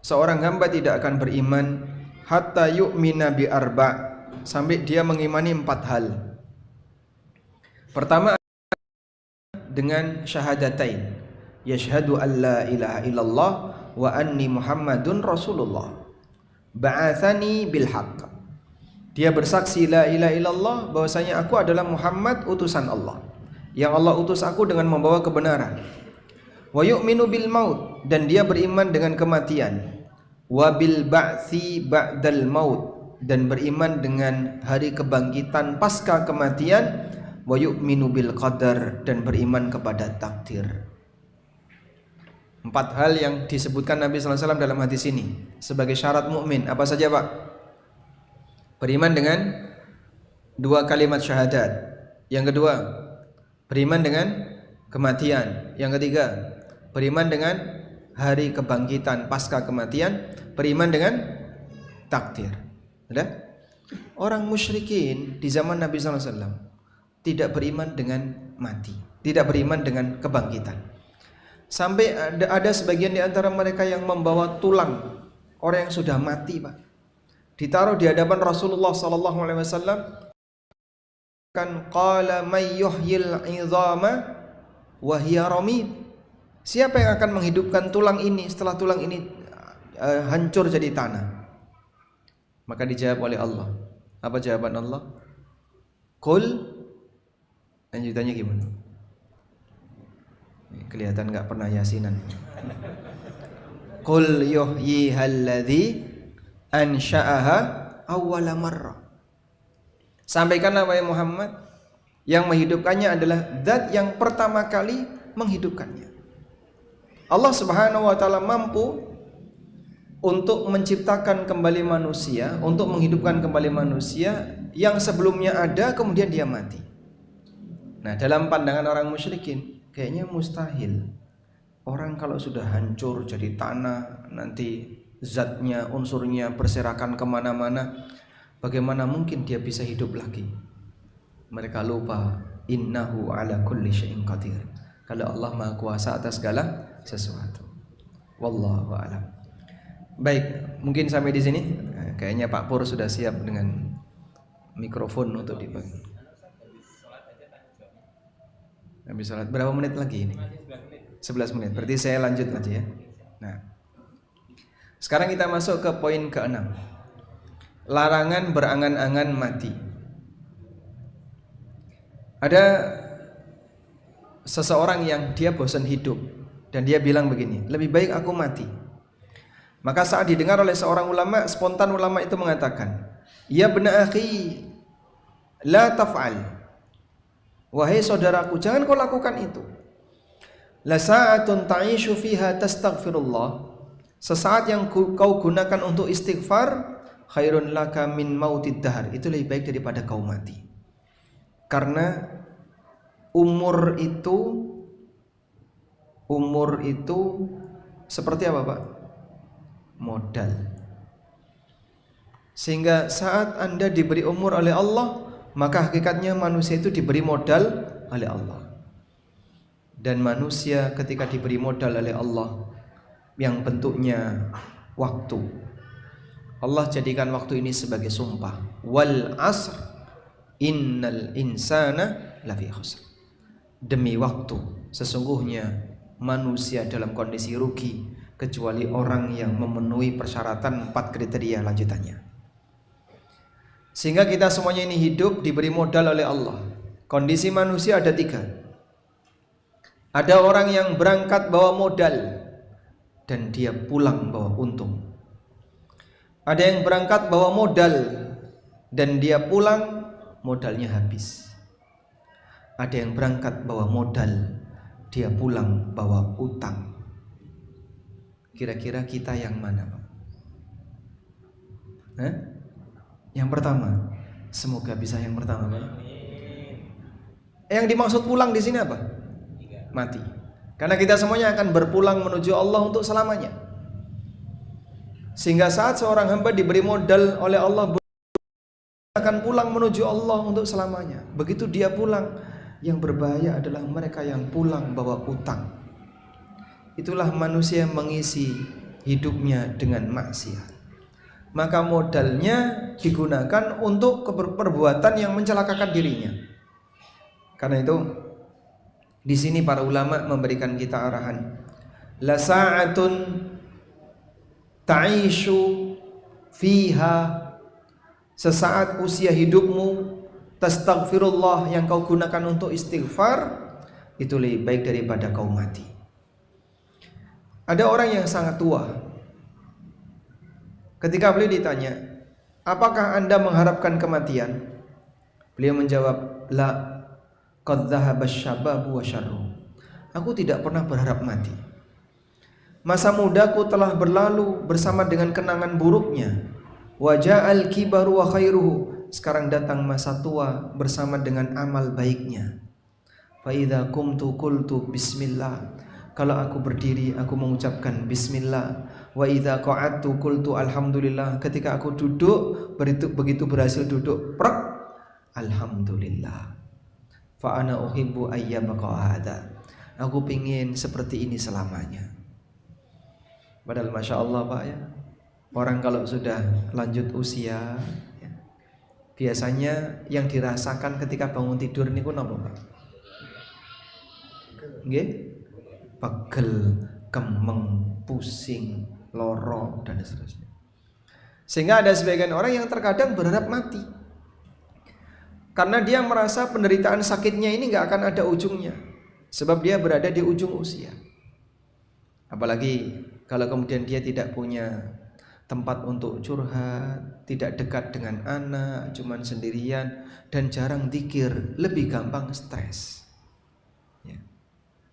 seorang hamba tidak akan beriman hatta yu'mina bi arba', sampai dia mengimani 4 hal. Pertama, dengan syahadatain, yashhadu an la ilaha illallah wa anni Muhammadun Rasulullah, ba'athani bil haqq. Dia bersaksi la ilaha illallah, bahwasanya aku adalah Muhammad utusan Allah, yang Allah utus aku dengan membawa kebenaran. Wa yu'minu bil maut, dan dia beriman dengan kematian. Wa bil ba'tsi ba'dal maut, dan beriman dengan hari kebangkitan pasca kematian. Wa yu'minu bil qadar, dan beriman kepada takdir. 4 hal yang disebutkan Nabi SAW dalam hadis ini sebagai syarat mukmin. Apa saja Pak? Beriman dengan 2 kalimat syahadat. Yang kedua, beriman dengan kematian. Yang ketiga, beriman dengan hari kebangkitan pasca kematian. Beriman dengan takdir. Sudah? Orang musyrikin di zaman Nabi SAW tidak beriman dengan mati, tidak beriman dengan kebangkitan. Sampai ada sebagian di antara mereka yang membawa tulang orang yang sudah mati, Pak, ditaruh di hadapan Rasulullah SAW. Kan qala may yuhyil 'idhama wa hiya ramim. Siapa yang akan menghidupkan tulang ini setelah tulang ini hancur jadi tanah? Maka dijawab oleh Allah. Apa jawaban Allah? Qul, lanjutannya gimana? Kelihatan nggak pernah yasinan. Qul yuhyihalladzi ansha'aha awwala marrah. Sampaikanlah wahai Muhammad, yang menghidupkannya adalah zat yang pertama kali menghidupkannya. Allah Subhanahu wa taala mampu untuk menciptakan kembali manusia, untuk menghidupkan kembali manusia yang sebelumnya ada kemudian dia mati. Nah, dalam pandangan orang musyrikin, kayaknya mustahil. Orang kalau sudah hancur jadi tanah, nanti zatnya, unsurnya berserakan kemana-mana, bagaimana mungkin dia bisa hidup lagi? Mereka lupa, innahu ala kulli syai'in qadir. Kalau Allah Maha Kuasa atas segala sesuatu. Wallahu a'lam. Baik, mungkin sampai di sini. Kayaknya Pak Pur sudah siap dengan mikrofon untuk dipakai. Habis salat berapa menit lagi ini? 11 menit. Berarti saya lanjut aja ya. Nah, sekarang kita masuk ke poin ke-6. Larangan berangan-angan mati. Ada seseorang yang dia bosan hidup dan dia bilang begini, lebih baik aku mati. Maka saat didengar oleh seorang ulama, spontan ulama itu mengatakan, ya bena akhi, la taf'al. Wahai saudaraku, jangan kau lakukan itu. La sa'atun ta'ishu fiha tastaghfirullah. Sesaat yang kau gunakan untuk istighfar, khairun laka min mautid dahr. Itu lebih baik daripada kau mati. Karena umur itu seperti apa, Pak? Modal. Sehingga saat Anda diberi umur oleh Allah, maka hakikatnya manusia itu diberi modal oleh Allah. Dan manusia ketika diberi modal oleh Allah yang bentuknya waktu, Allah jadikan waktu ini sebagai sumpah. Wal asr innal insana lafi khusr. Demi waktu, sesungguhnya manusia dalam kondisi rugi kecuali orang yang memenuhi persyaratan 4 kriteria lanjutannya. Sehingga kita semuanya ini hidup diberi modal oleh Allah. Kondisi manusia ada 3. Ada orang yang berangkat bawa modal dan dia pulang bawa untung. Ada yang berangkat bawa modal dan dia pulang modalnya habis. Ada yang berangkat bawa modal, dia pulang bawa utang. Kira-kira kita yang mana, Pak? Yang pertama. Semoga bisa yang pertama, Pak. Yang dimaksud pulang di sini apa? Mati. Karena kita semuanya akan berpulang menuju Allah untuk selamanya. Sehingga saat seorang hamba diberi modal oleh Allah, akan pulang menuju Allah untuk selamanya. Begitu dia pulang, yang berbahaya adalah mereka yang pulang bawa utang. Itulah manusia yang mengisi hidupnya dengan maksiat. Maka modalnya digunakan untuk perbuatan yang mencelakakan dirinya. Karena itu di sini para ulama memberikan kita arahan. La sa'atun ta'ishu fiha, sesaat usia hidupmu tastaghfirullah yang kau gunakan untuk istighfar itu lebih baik daripada kau mati. Ada orang yang sangat tua. Ketika beliau ditanya, apakah anda mengharapkan kematian? Beliau menjawab, la, qad dhahaba asy-syababu wa syarru. Aku tidak pernah berharap mati. Masa mudaku telah berlalu bersama dengan kenangan buruknya. Wa ja'al kibaru wa khairuhu. Sekarang datang masa tua bersama dengan amal baiknya. Fa idza qumtu qultu bismillah. Kalau aku berdiri aku mengucapkan bismillah. Wa idza qa'adtu qultu alhamdulillah. Ketika aku duduk, begitu berhasil duduk, prak, alhamdulillah. Fa ana uhibbu ayyabqa hada. Aku pingin seperti ini selamanya. Padahal masya Allah, Pak, ya, orang kalau sudah lanjut usia ya, biasanya yang dirasakan ketika bangun tidur niku napa, Pak? Nggih? Pegel, kemeng, pusing, loro dan seterusnya. Sehingga ada sebagian orang yang terkadang berharap mati. Karena dia merasa penderitaan sakitnya ini nggak akan ada ujungnya. Sebab dia berada di ujung usia. Apalagi kalau kemudian dia tidak punya tempat untuk curhat, tidak dekat dengan anak, cuman sendirian dan jarang zikir, lebih gampang stres. Ya.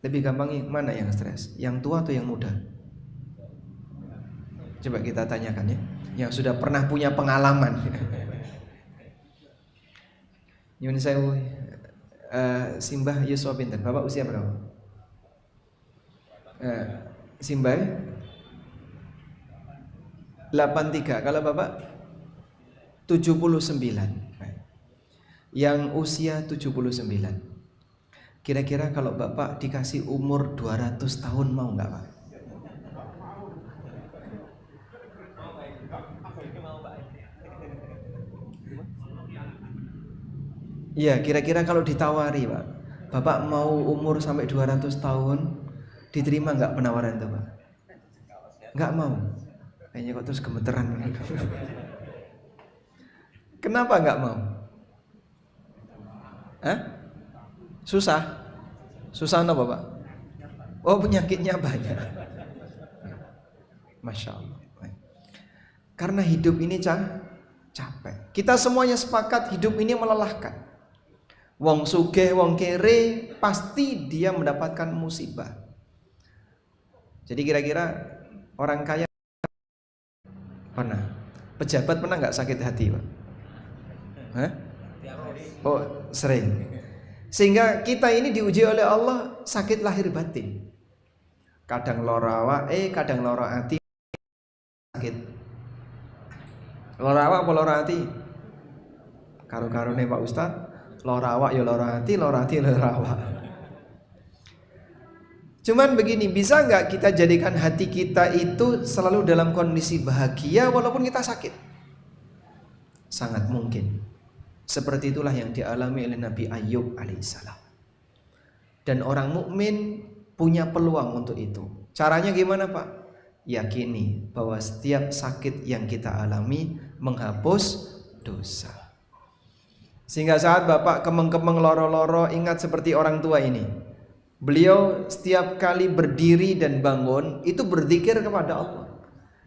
Lebih gampang mana yang stres? Yang tua atau yang muda? Coba kita tanyakan ya, yang sudah pernah punya pengalaman. Nyun sewu, Simbah Yusuf pinten? Bapak usia berapa? Simbah 83. Kalau Bapak 79. Yang usia 79. Kira-kira kalau Bapak dikasih umur 200 tahun mau nggak, Pak? Iya, kira-kira kalau ditawari, Pak, Bapak mau umur sampai 200 tahun, diterima nggak penawaran itu, Pak? Nggak mau. Kayaknya kok terus gemeteran. Kenapa nggak mau? Hah? Susah? Susah apa, Pak? Oh, penyakitnya banyak. Masya Allah. Karena hidup ini capek. Kita semuanya sepakat hidup ini melelahkan. Wong sugih, wong kere, pasti dia mendapatkan musibah. Jadi kira-kira orang kaya pernah? Pejabat pernah nggak sakit hati, Pak? Hah? Oh, sering. Sehingga kita ini diuji oleh Allah sakit lahir batin. Kadang lara awake, kadang lara ati. Sakit. Lara awak apa lara ati? Karo-karone Pak Ustaz, lara awak ya lara ati, lara ati lara awak. Cuman begini, bisa nggak kita jadikan hati kita itu selalu dalam kondisi bahagia walaupun kita sakit? Sangat mungkin. Seperti itulah yang dialami oleh Nabi Ayub alaihissalam. Dan orang mukmin punya peluang untuk itu. Caranya gimana Pak? Yakini bahwa setiap sakit yang kita alami menghapus dosa. Sehingga saat Bapak kemeng-kemeng loro-loro, ingat seperti orang tua ini. Beliau setiap kali berdiri dan bangun itu berzikir kepada Allah.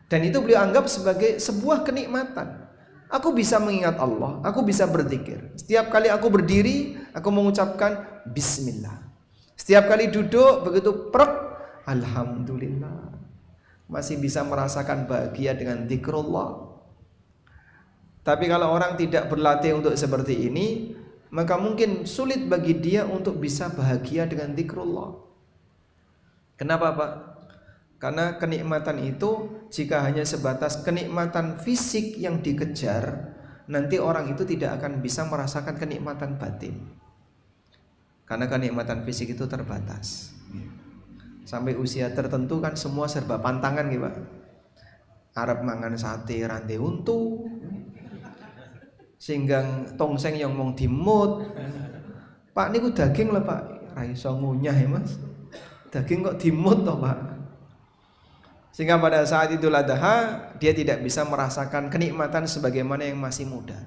Dan itu beliau anggap sebagai sebuah kenikmatan. Aku bisa mengingat Allah, aku bisa berzikir. Setiap kali aku berdiri, aku mengucapkan bismillah. Setiap kali duduk, begitu prek, alhamdulillah. Masih bisa merasakan bahagia dengan zikrullah. Tapi kalau orang tidak berlatih untuk seperti ini, maka mungkin sulit bagi dia untuk bisa bahagia dengan zikrullah. Kenapa Pak? Karena kenikmatan itu jika hanya sebatas kenikmatan fisik yang dikejar, nanti orang itu tidak akan bisa merasakan kenikmatan batin. Karena kenikmatan fisik itu terbatas. Sampai usia tertentu kan semua serba pantangan gitu Pak. Arep mangan sate rantai untu, sehingga tongseng yang mong dimut. Pak niku daging lah Pak, ra iso ngunyah ya Mas. Daging kok dimut toh Pak. Sehingga pada saat Idul Adha dia tidak bisa merasakan kenikmatan sebagaimana yang masih muda.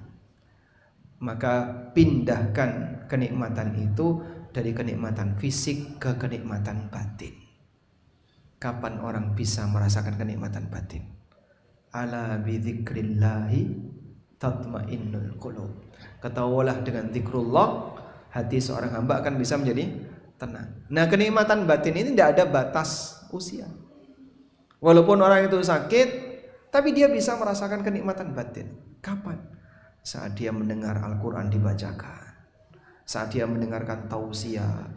Maka pindahkan kenikmatan itu dari kenikmatan fisik ke kenikmatan batin. Kapan orang bisa merasakan kenikmatan batin? Ala bidzikrillahi tatmainnul qulub. Ketahuilah dengan zikrullah hati seorang hamba akan bisa menjadi tenang. Nah, kenikmatan batin ini tidak ada batas usia. Walaupun orang itu sakit, tapi dia bisa merasakan kenikmatan batin. Kapan? Saat dia mendengar Al-Quran dibacakan, saat dia mendengarkan tausiah,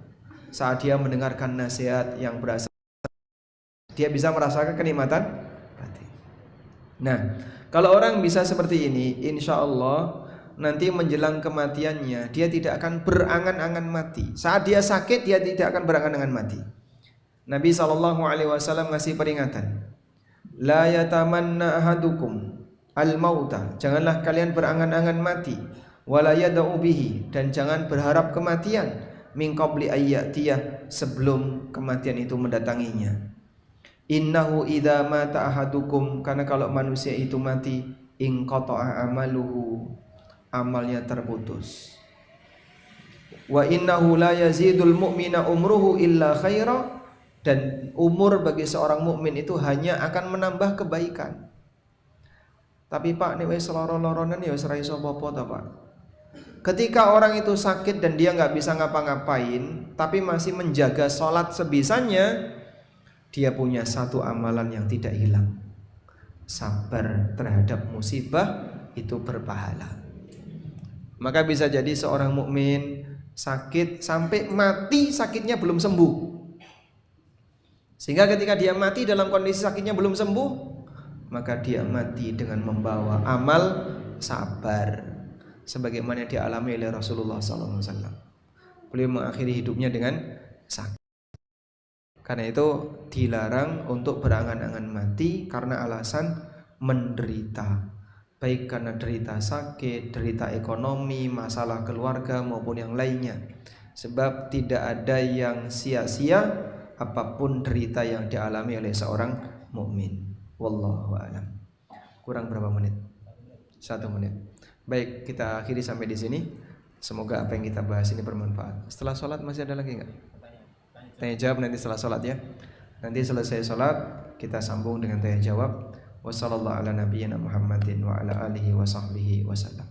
saat dia mendengarkan nasihat yang berasal, dia bisa merasakan kenikmatan batin. Nah, kalau orang bisa seperti ini, insya Allah nanti menjelang kematiannya dia tidak akan berangan-angan mati. Saat dia sakit dia tidak akan berangan-angan mati. Nabi SAW ngasih peringatan, la yatamanna ahadukum al-mauta, janganlah kalian berangan-angan mati, wala yada'u bihi, dan jangan berharap kematian, min qabli ayyatiyah, sebelum kematian itu mendatanginya. Innahu idza mata ahadukum, karena kalau manusia itu mati, in qata'a amaluhu, amalnya terputus. Wa innahu la yazidul mu'mina umruhu illa khaira, dan umur bagi seorang mukmin itu hanya akan menambah kebaikan. Tapi Pak, nek wis loro-loronen ya wis ra iso apa-apa ta Pak. Ketika orang itu sakit dan dia nggak bisa ngapa-ngapain, tapi masih menjaga sholat sebisanya, dia punya satu amalan yang tidak hilang. Sabar terhadap musibah itu berpahala. Maka bisa jadi seorang mukmin sakit sampai mati, sakitnya belum sembuh. Sehingga ketika dia mati dalam kondisi sakitnya belum sembuh, maka dia mati dengan membawa amal sabar, sebagaimana dialami oleh Rasulullah SAW. Beliau mengakhiri hidupnya dengan sakit. Karena itu dilarang untuk berangan-angan mati karena alasan menderita, baik karena derita sakit, derita ekonomi, masalah keluarga maupun yang lainnya. Sebab tidak ada yang sia-sia apapun derita yang dialami oleh seorang mukmin. Wallahu a'lam. Kurang berapa menit? 1 menit. Baik, kita akhiri sampai di sini. Semoga apa yang kita bahas ini bermanfaat. Setelah sholat masih ada lagi nggak? Tanya jawab nanti setelah sholat ya. Nanti selesai sholat kita sambung dengan tanya jawab. Wassallallahu ala nabiyyina Muhammadin wa ala alihi wa sahbihi wasallam.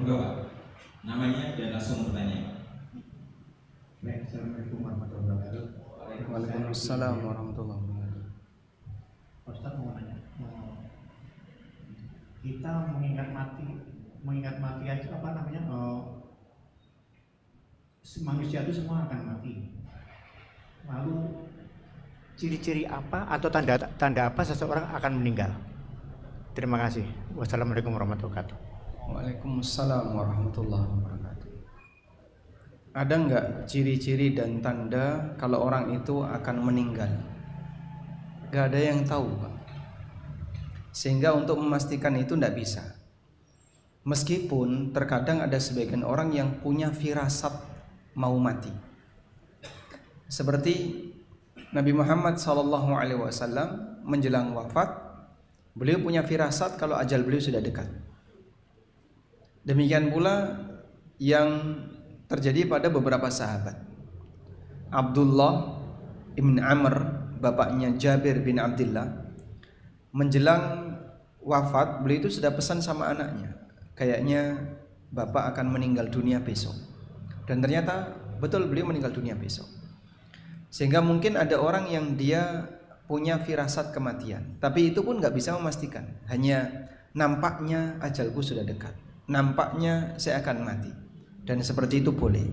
Enggak Pak. Namanya dan langsung bertanya. Baik, Assalamualaikum warahmatullahi wabarakatuh. Waalaikumsalam warahmatullahi wabarakatuh. Ustaz mau nanya, kita mengingat mati aja apa namanya? Manusia itu semua akan mati. Lalu ciri-ciri apa atau tanda apa seseorang akan meninggal? Terima kasih. Wassalamualaikum warahmatullahi wabarakatuh. Waalaikumsalam warahmatullahi wabarakatuh. Ada enggak ciri-ciri dan tanda kalau orang itu akan meninggal? Gak ada yang tahu, Pak. Sehingga untuk memastikan itu tidak bisa. Meskipun terkadang ada sebagian orang yang punya firasat mau mati. Seperti Nabi Muhammad SAW menjelang wafat, beliau punya firasat kalau ajal beliau sudah dekat. Demikian pula yang terjadi pada beberapa sahabat. Abdullah ibn Amr, bapaknya Jabir bin Abdullah, menjelang wafat beliau itu sudah pesan sama anaknya, kayaknya bapak akan meninggal dunia besok. Dan ternyata betul beliau meninggal dunia besok. Sehingga mungkin ada orang yang dia punya firasat kematian, tapi itu pun nggak bisa memastikan. Hanya nampaknya ajalku sudah dekat, nampaknya saya akan mati, dan seperti itu boleh.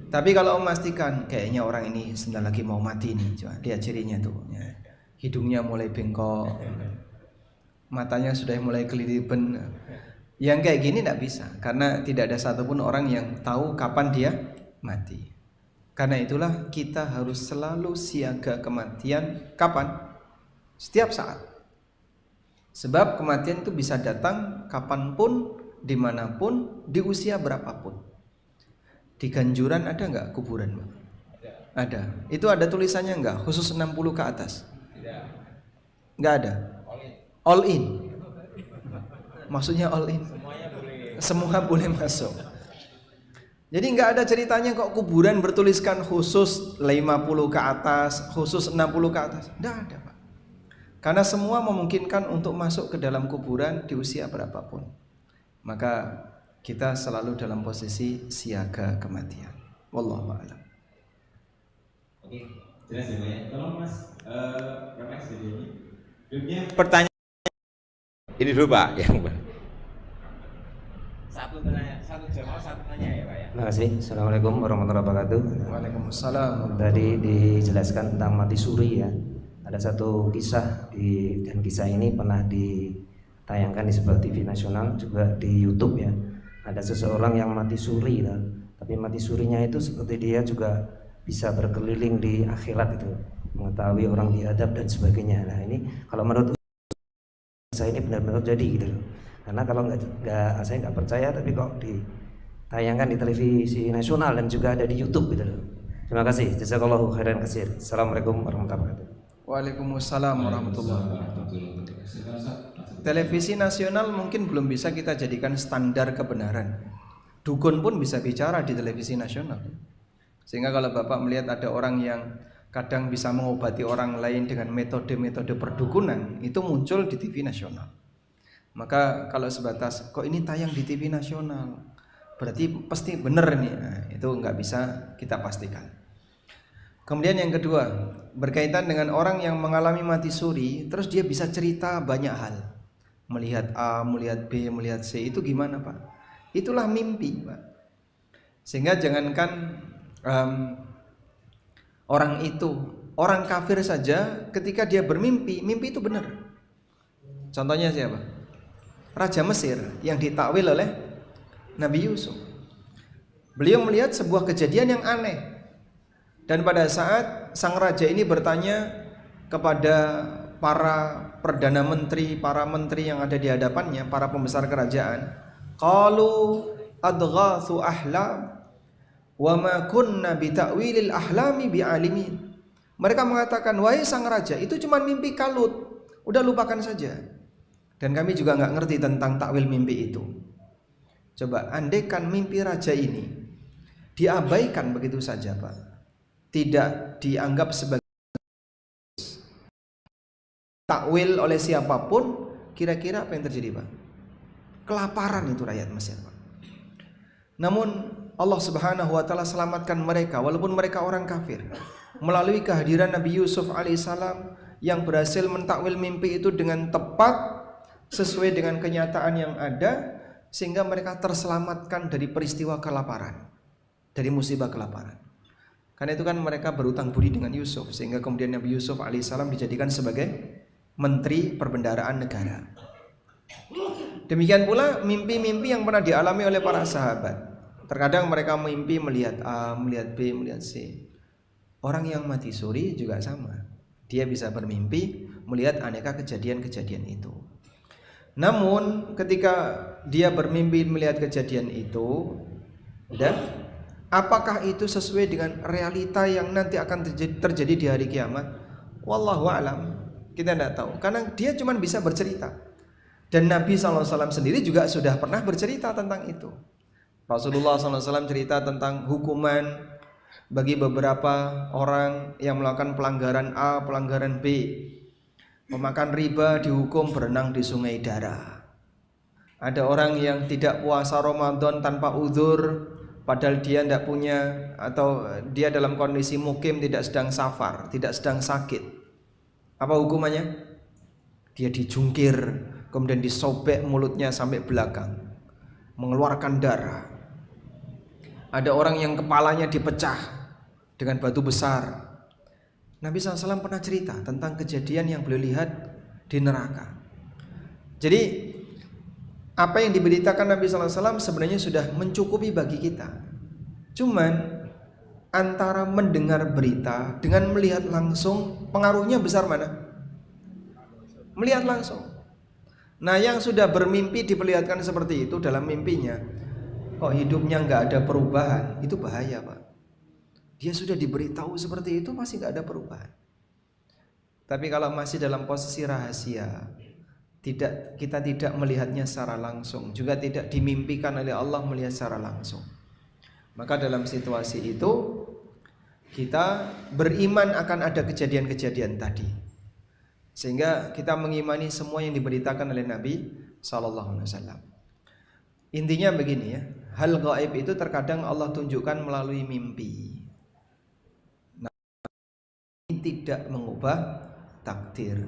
Tapi kalau memastikan kayaknya orang ini sebentar lagi mau mati nih, coba lihat cirinya tuh, ya. Hidungnya mulai bengkok, matanya sudah mulai kelilipan. Yang kayak gini tidak bisa, karena tidak ada satupun orang yang tahu kapan dia mati. Karena itulah kita harus selalu siaga kematian. Kapan? Setiap saat. Sebab kematian itu bisa datang kapanpun, dimanapun, di usia berapapun. Di Ganjuran ada nggak kuburan, Pak? Ada. Itu ada tulisannya nggak? Khusus 60 ke atas? Tidak. Nggak ada. All in. Maksudnya all in. Semuanya boleh. Semua boleh masuk. Jadi nggak ada ceritanya kok kuburan bertuliskan khusus 50 ke atas, khusus 60 ke atas. Nggak ada, Pak. Karena semua memungkinkan untuk masuk ke dalam kuburan di usia berapapun. Maka kita selalu dalam posisi siaga kematian. Wallahu a'lam. Oke, jelas ya Pak ya. Tolong Mas Ramesh jadi ini. Pertanyaan ini dulu Pak, yang satu tanya, satu jawab, satu tanya ya Pak ya. Terima kasih. Assalamualaikum warahmatullahi wabarakatuh. Waalaikumsalam. Tadi dijelaskan tentang mati suri ya. Ada satu kisah dan kisah ini pernah ditayangkan di sebuah TV nasional, juga di YouTube ya. Ada seseorang yang mati suri lah. Tapi mati surinya itu seperti dia juga bisa berkeliling di akhirat itu, mengetahui orang diadab dan sebagainya. Nah ini kalau menurut saya ini benar-benar jadi gitu loh. Karena kalau saya nggak percaya, tapi kok ditayangkan di televisi nasional dan juga ada di YouTube gitu loh. Terima kasih. Jazakallahu khairan katsir. Assalamualaikum warahmatullahi wabarakatuh. Waalaikumsalam warahmatullahi wabarakatuh. Televisi nasional mungkin belum bisa kita jadikan standar kebenaran. Dukun pun bisa bicara di televisi nasional. Sehingga kalau Bapak melihat ada orang yang kadang bisa mengobati orang lain dengan metode-metode perdukunan, itu muncul di TV nasional. Maka kalau sebatas kok ini tayang di TV nasional, berarti pasti benar nih. Nah, itu nggak bisa kita pastikan. Kemudian yang kedua, berkaitan dengan orang yang mengalami mati suri, terus dia bisa cerita banyak hal. Melihat A, melihat B, melihat C, itu gimana Pak? Itulah mimpi Pak. Sehingga jangankan orang kafir saja ketika dia bermimpi, mimpi itu benar. Contohnya siapa? Raja Mesir yang ditakwil oleh Nabi Yusuf. Beliau melihat sebuah kejadian yang aneh. Dan pada saat sang raja ini bertanya kepada para perdana menteri, para menteri yang ada di hadapannya, para pembesar kerajaan, qalu adghathu ahlam wa ma kunna bi ta'wilil ahlami bi'alimin. Mereka mengatakan, wahai sang raja, itu cuma mimpi kalut, udah lupakan saja. Dan kami juga nggak ngerti tentang takwil mimpi itu. Coba andaikan mimpi raja ini diabaikan begitu saja Pak, tidak dianggap sebagai takwil oleh siapapun, kira-kira apa yang terjadi Pak? kelaparan itu rakyat Mesir. Namun Allah Subhanahu wa taala selamatkan mereka walaupun mereka orang kafir melalui kehadiran Nabi Yusuf alaihissalam yang berhasil mentakwil mimpi itu dengan tepat sesuai dengan kenyataan yang ada, sehingga mereka terselamatkan dari peristiwa kelaparan, dari musibah kelaparan. Karena itu kan mereka berutang budi dengan Yusuf, sehingga kemudian Nabi Yusuf alaihissalam dijadikan sebagai menteri perbendaharaan negara. Demikian pula mimpi-mimpi yang pernah dialami oleh para sahabat. Terkadang mereka mimpi melihat A, melihat B, melihat C. Orang yang mati suri juga sama. Dia bisa bermimpi melihat aneka kejadian-kejadian itu. Namun ketika dia bermimpi melihat kejadian itu, dan apakah itu sesuai dengan realita yang nanti akan terjadi di hari kiamat? Wallahu a'lam. Kita tidak tahu. Karena dia cuma bisa bercerita. Dan Nabi SAW sendiri juga sudah pernah bercerita tentang itu. Rasulullah SAW cerita tentang hukuman bagi beberapa orang yang melakukan pelanggaran A, pelanggaran B. Pemakan riba dihukum berenang di sungai darah. Ada orang yang tidak puasa Ramadan tanpa uzur, padahal dia tidak punya, atau dia dalam kondisi mukim, tidak sedang safar, tidak sedang sakit. Apa hukumannya? Dia dijungkir, kemudian disobek mulutnya sampai belakang, mengeluarkan darah. Ada orang yang kepalanya dipecah dengan batu besar. Nabi SAW pernah cerita tentang kejadian yang beliau lihat di neraka. Jadi apa yang diberitakan Nabi SAW sebenarnya sudah mencukupi bagi kita. Cuman antara mendengar berita dengan melihat langsung, pengaruhnya besar mana? Melihat langsung. Nah, yang sudah bermimpi diperlihatkan seperti itu dalam mimpinya, kok hidupnya nggak ada perubahan, itu bahaya, Pak. Dia sudah diberitahu seperti itu, masih nggak ada perubahan. Tapi kalau masih dalam posisi rahasia, kita tidak melihatnya secara langsung, juga tidak dimimpikan oleh Allah melihat secara langsung, maka dalam situasi itu kita beriman akan ada kejadian-kejadian tadi, sehingga kita mengimani semua yang diberitakan oleh Nabi SAW. Intinya begini ya, hal gaib itu terkadang Allah tunjukkan melalui mimpi. Tidak mengubah takdir.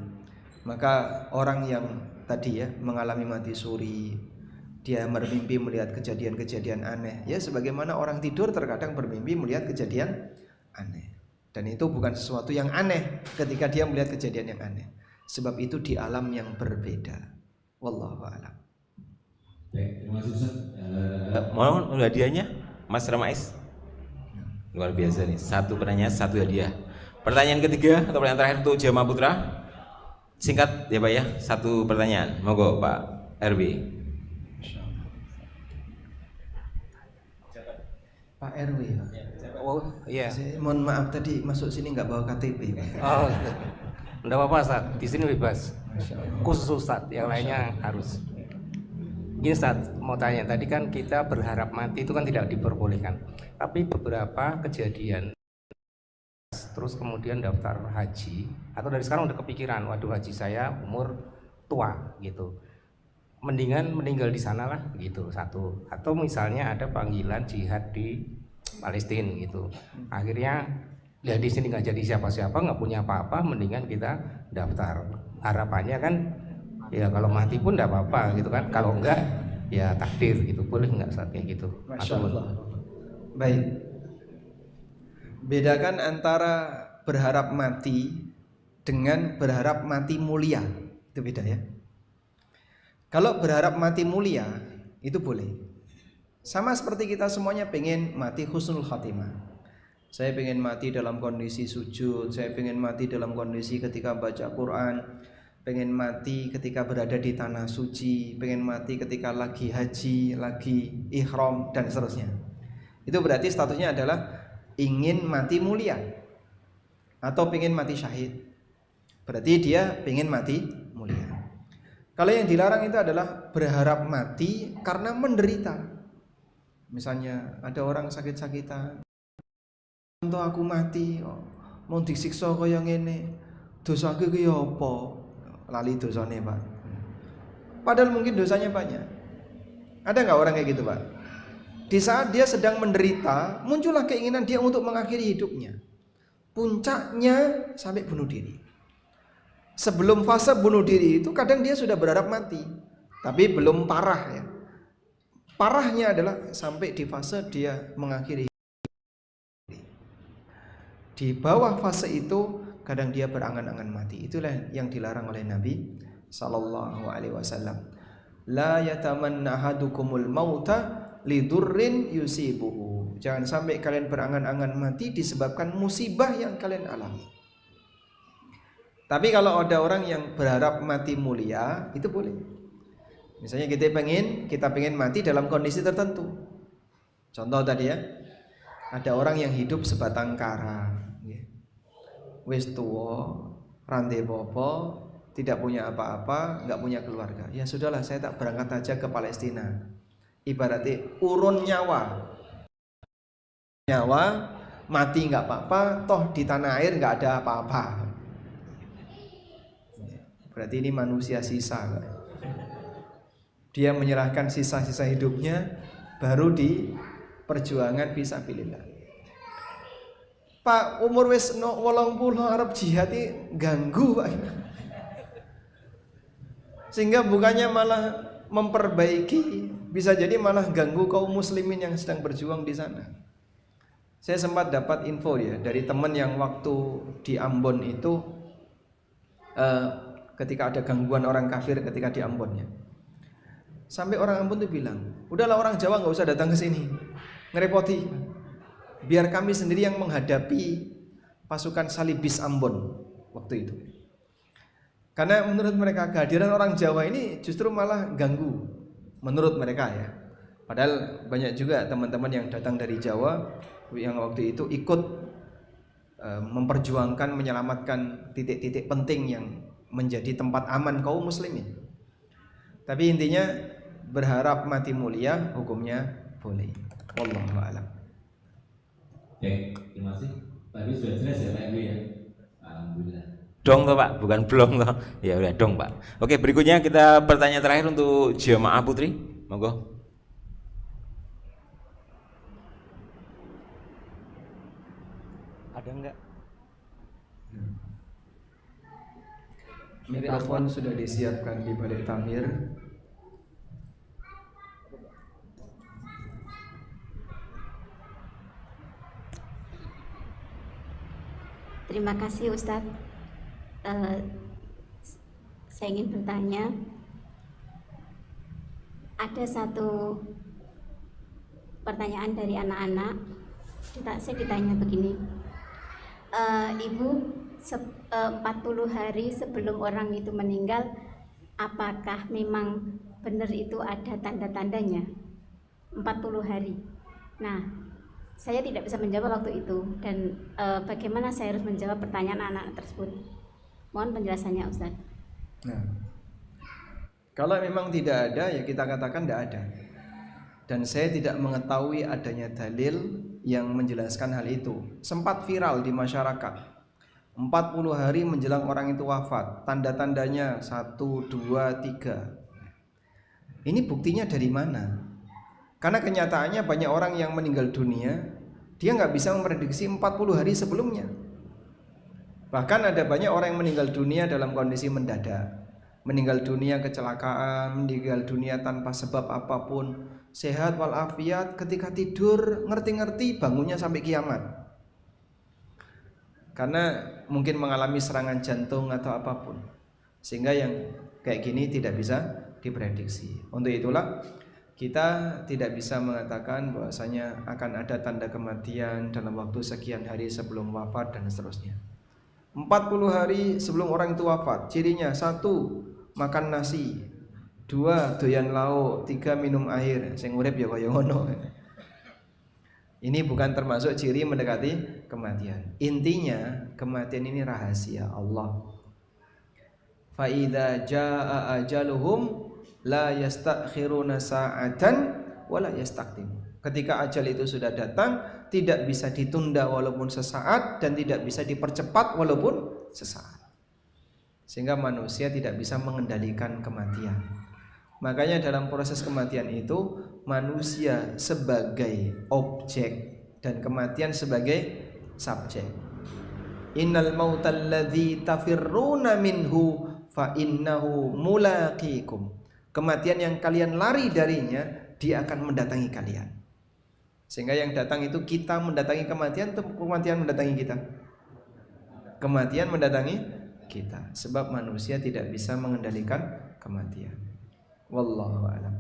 Maka orang yang tadi ya mengalami mati suri, dia bermimpi melihat kejadian-kejadian aneh, ya sebagaimana orang tidur terkadang bermimpi melihat kejadian aneh. Dan itu bukan sesuatu yang aneh ketika dia melihat kejadian yang aneh, sebab itu di alam yang berbeda. Wallahu a'lam. Baik, terima kasih Ustaz. Mohon hadiahnya Mas Ramais. Luar biasa nih, satu pertanyaan, satu hadiah. Pertanyaan ketiga atau pertanyaan terakhir untuk Jamaah Putra. Singkat ya Pak ya, satu pertanyaan. Monggo Pak RB. Pak RW. Oh iya. Mohon maaf tadi masuk sini nggak bawa KTP, Pak. Oh, enggak apa-apa Ustaz. Di sini bebas. Khusus Ustaz, yang lainnya harus. Gini Ustaz, mau tanya, tadi kan kita berharap mati itu kan tidak diperbolehkan. Tapi beberapa kejadian terus kemudian daftar haji, atau dari sekarang udah kepikiran, waduh haji saya umur tua gitu, mendingan meninggal di sana lah gitu, satu. Atau misalnya ada panggilan jihad di Palestina gitu, akhirnya ya di sini nggak jadi siapa-siapa, nggak punya apa-apa, mendingan kita daftar. Harapannya kan ya kalau mati pun nggak apa-apa gitu kan, kalau enggak ya takdir gitu. Boleh nggak saat kayak gitu? Masya Allah. Baik, bedakan antara berharap mati dengan berharap mati mulia, itu beda ya. Kalau berharap mati mulia itu boleh, sama seperti kita semuanya pengen mati husnul khatimah. Saya pengen mati dalam kondisi sujud, saya pengen mati dalam kondisi ketika baca Quran, pengen mati ketika berada di tanah suci, pengen mati ketika lagi haji, lagi ihram dan seterusnya. Itu berarti statusnya adalah ingin mati mulia atau pengen mati syahid. Berarti dia pengen mati mulia. Kalau yang dilarang itu adalah berharap mati karena menderita. Misalnya ada orang sakit-sakitan, untuk aku mati, mau disiksa kaya ngene, dosaku kaya apa? Lali dosane Pak. Padahal mungkin dosanya banyak. Ada nggak orang kayak gitu, Pak? Di saat dia sedang menderita, muncullah keinginan dia untuk mengakhiri hidupnya. Puncaknya sampai bunuh diri. Sebelum fase bunuh diri itu kadang dia sudah berharap mati, tapi belum parah ya. Parahnya adalah sampai di fase dia mengakhiri. Di bawah fase itu kadang dia berangan-angan mati. Itulah yang dilarang oleh Nabi sallallahu alaihi wasallam. La yatamanna ahadukumul mauta lidurrin yusibuhu. Jangan sampai kalian berangan-angan mati disebabkan musibah yang kalian alami. Tapi kalau ada orang yang berharap mati mulia, itu boleh. Misalnya kita pengen mati dalam kondisi tertentu. Contoh tadi ya, ada orang yang hidup sebatang kara, wis tuwa, rande popo, tidak punya apa-apa, nggak punya keluarga. Ya sudahlah, saya tak berangkat aja ke Palestina. Ibaratnya urun nyawa, mati nggak apa-apa, toh di tanah air nggak ada apa-apa. Berarti ini manusia sisa. Dia menyerahkan sisa-sisa hidupnya baru di perjuangan fisabilillah. Pak, umur wis 80 arep jihad iki ganggu, Pak. Sehingga bukannya malah memperbaiki, bisa jadi malah ganggu kaum muslimin yang sedang berjuang di sana. Saya sempat dapat info ya dari teman yang waktu di Ambon itu ketika ada gangguan orang kafir ketika di Ambonnya. Sampai orang Ambon tuh bilang, udahlah orang Jawa nggak usah datang ke sini, ngerepoti. Biar kami sendiri yang menghadapi pasukan salibis Ambon waktu itu. Karena menurut mereka kehadiran orang Jawa ini justru malah ganggu, menurut mereka ya. Padahal banyak juga teman-teman yang datang dari Jawa yang waktu itu ikut memperjuangkan, menyelamatkan titik-titik penting yang menjadi tempat aman kaum muslimin. Tapi intinya berharap mati mulia hukumnya boleh. Wallahu a'lam. Oke, terima kasih. Tadi sudah jelas ya Pak Ibu ya. Alhamdulillah. Dong toh Pak, bukan belum toh. Ya udah dong Pak. Oke, berikutnya kita pertanyaan terakhir untuk jemaah putri. Monggo. Ada enggak? Mikrofon sudah disiapkan di balik tabir. Terima kasih Ustadz. Saya ingin bertanya, ada satu pertanyaan dari anak-anak. Saya ditanya begini, Ibu, 40 hari sebelum orang itu meninggal, apakah memang benar itu ada tanda-tandanya? 40 hari. Nah, saya tidak bisa menjawab waktu itu, dan bagaimana saya harus menjawab pertanyaan anak tersebut? Mohon penjelasannya Ustaz. Nah, kalau memang tidak ada ya kita katakan tidak ada. Dan saya tidak mengetahui adanya dalil yang menjelaskan hal itu. Sempat viral di masyarakat. 40 hari menjelang orang itu wafat, tanda-tandanya 1, 2, 3. Ini buktinya dari mana? Karena kenyataannya banyak orang yang meninggal dunia, dia nggak bisa memprediksi 40 hari sebelumnya. Bahkan ada banyak orang yang meninggal dunia dalam kondisi mendadak, meninggal dunia kecelakaan, meninggal dunia tanpa sebab apapun, sehat walafiat, ketika tidur ngerti-ngerti bangunnya sampai kiamat. Karena mungkin mengalami serangan jantung atau apapun, sehingga yang kayak gini tidak bisa diprediksi. Untuk itulah kita tidak bisa mengatakan bahwasanya akan ada tanda kematian dalam waktu sekian hari sebelum wafat dan seterusnya. 40 hari sebelum orang itu wafat, cirinya 1, makan nasi, 2, doyan lauk, 3, minum air. Sing urip ya kaya ngono. Ini bukan termasuk ciri mendekati kematian. Intinya kematian ini rahasia Allah. Fa idza jaa ajaluhum la yastakhiruna sa'atan wa la yastaqdimu. Ketika ajal itu sudah datang, tidak bisa ditunda walaupun sesaat dan tidak bisa dipercepat walaupun sesaat. Sehingga manusia tidak bisa mengendalikan kematian. Makanya dalam proses kematian itu manusia sebagai objek dan kematian sebagai subjek. Innal mautal ladzi tafirruna minhu fa innahu mulaqikum. Kematian yang kalian lari darinya, dia akan mendatangi kalian. Sehingga yang datang itu kita mendatangi kematian atau kematian mendatangi kita? Kematian mendatangi kita. Sebab manusia tidak bisa mengendalikan kematian. Wallahu a'lam.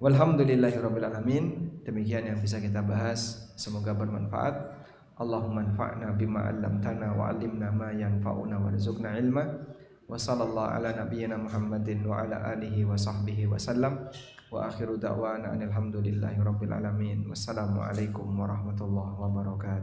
Walhamdulillahirabbil alamin. Demikian yang bisa kita bahas, semoga bermanfaat. Allahumma anfa'na bima 'allamtana wa 'allimna ma yanfa'una warzuqna ilma. Wa sallallahu ala nabiyyina Muhammadin wa ala alihi wa sahbihi wa sallam. Wa akhiru da'wana alhamdulillahirabbil alamin. Wassalamu alaikum warahmatullahi wabarakatuh.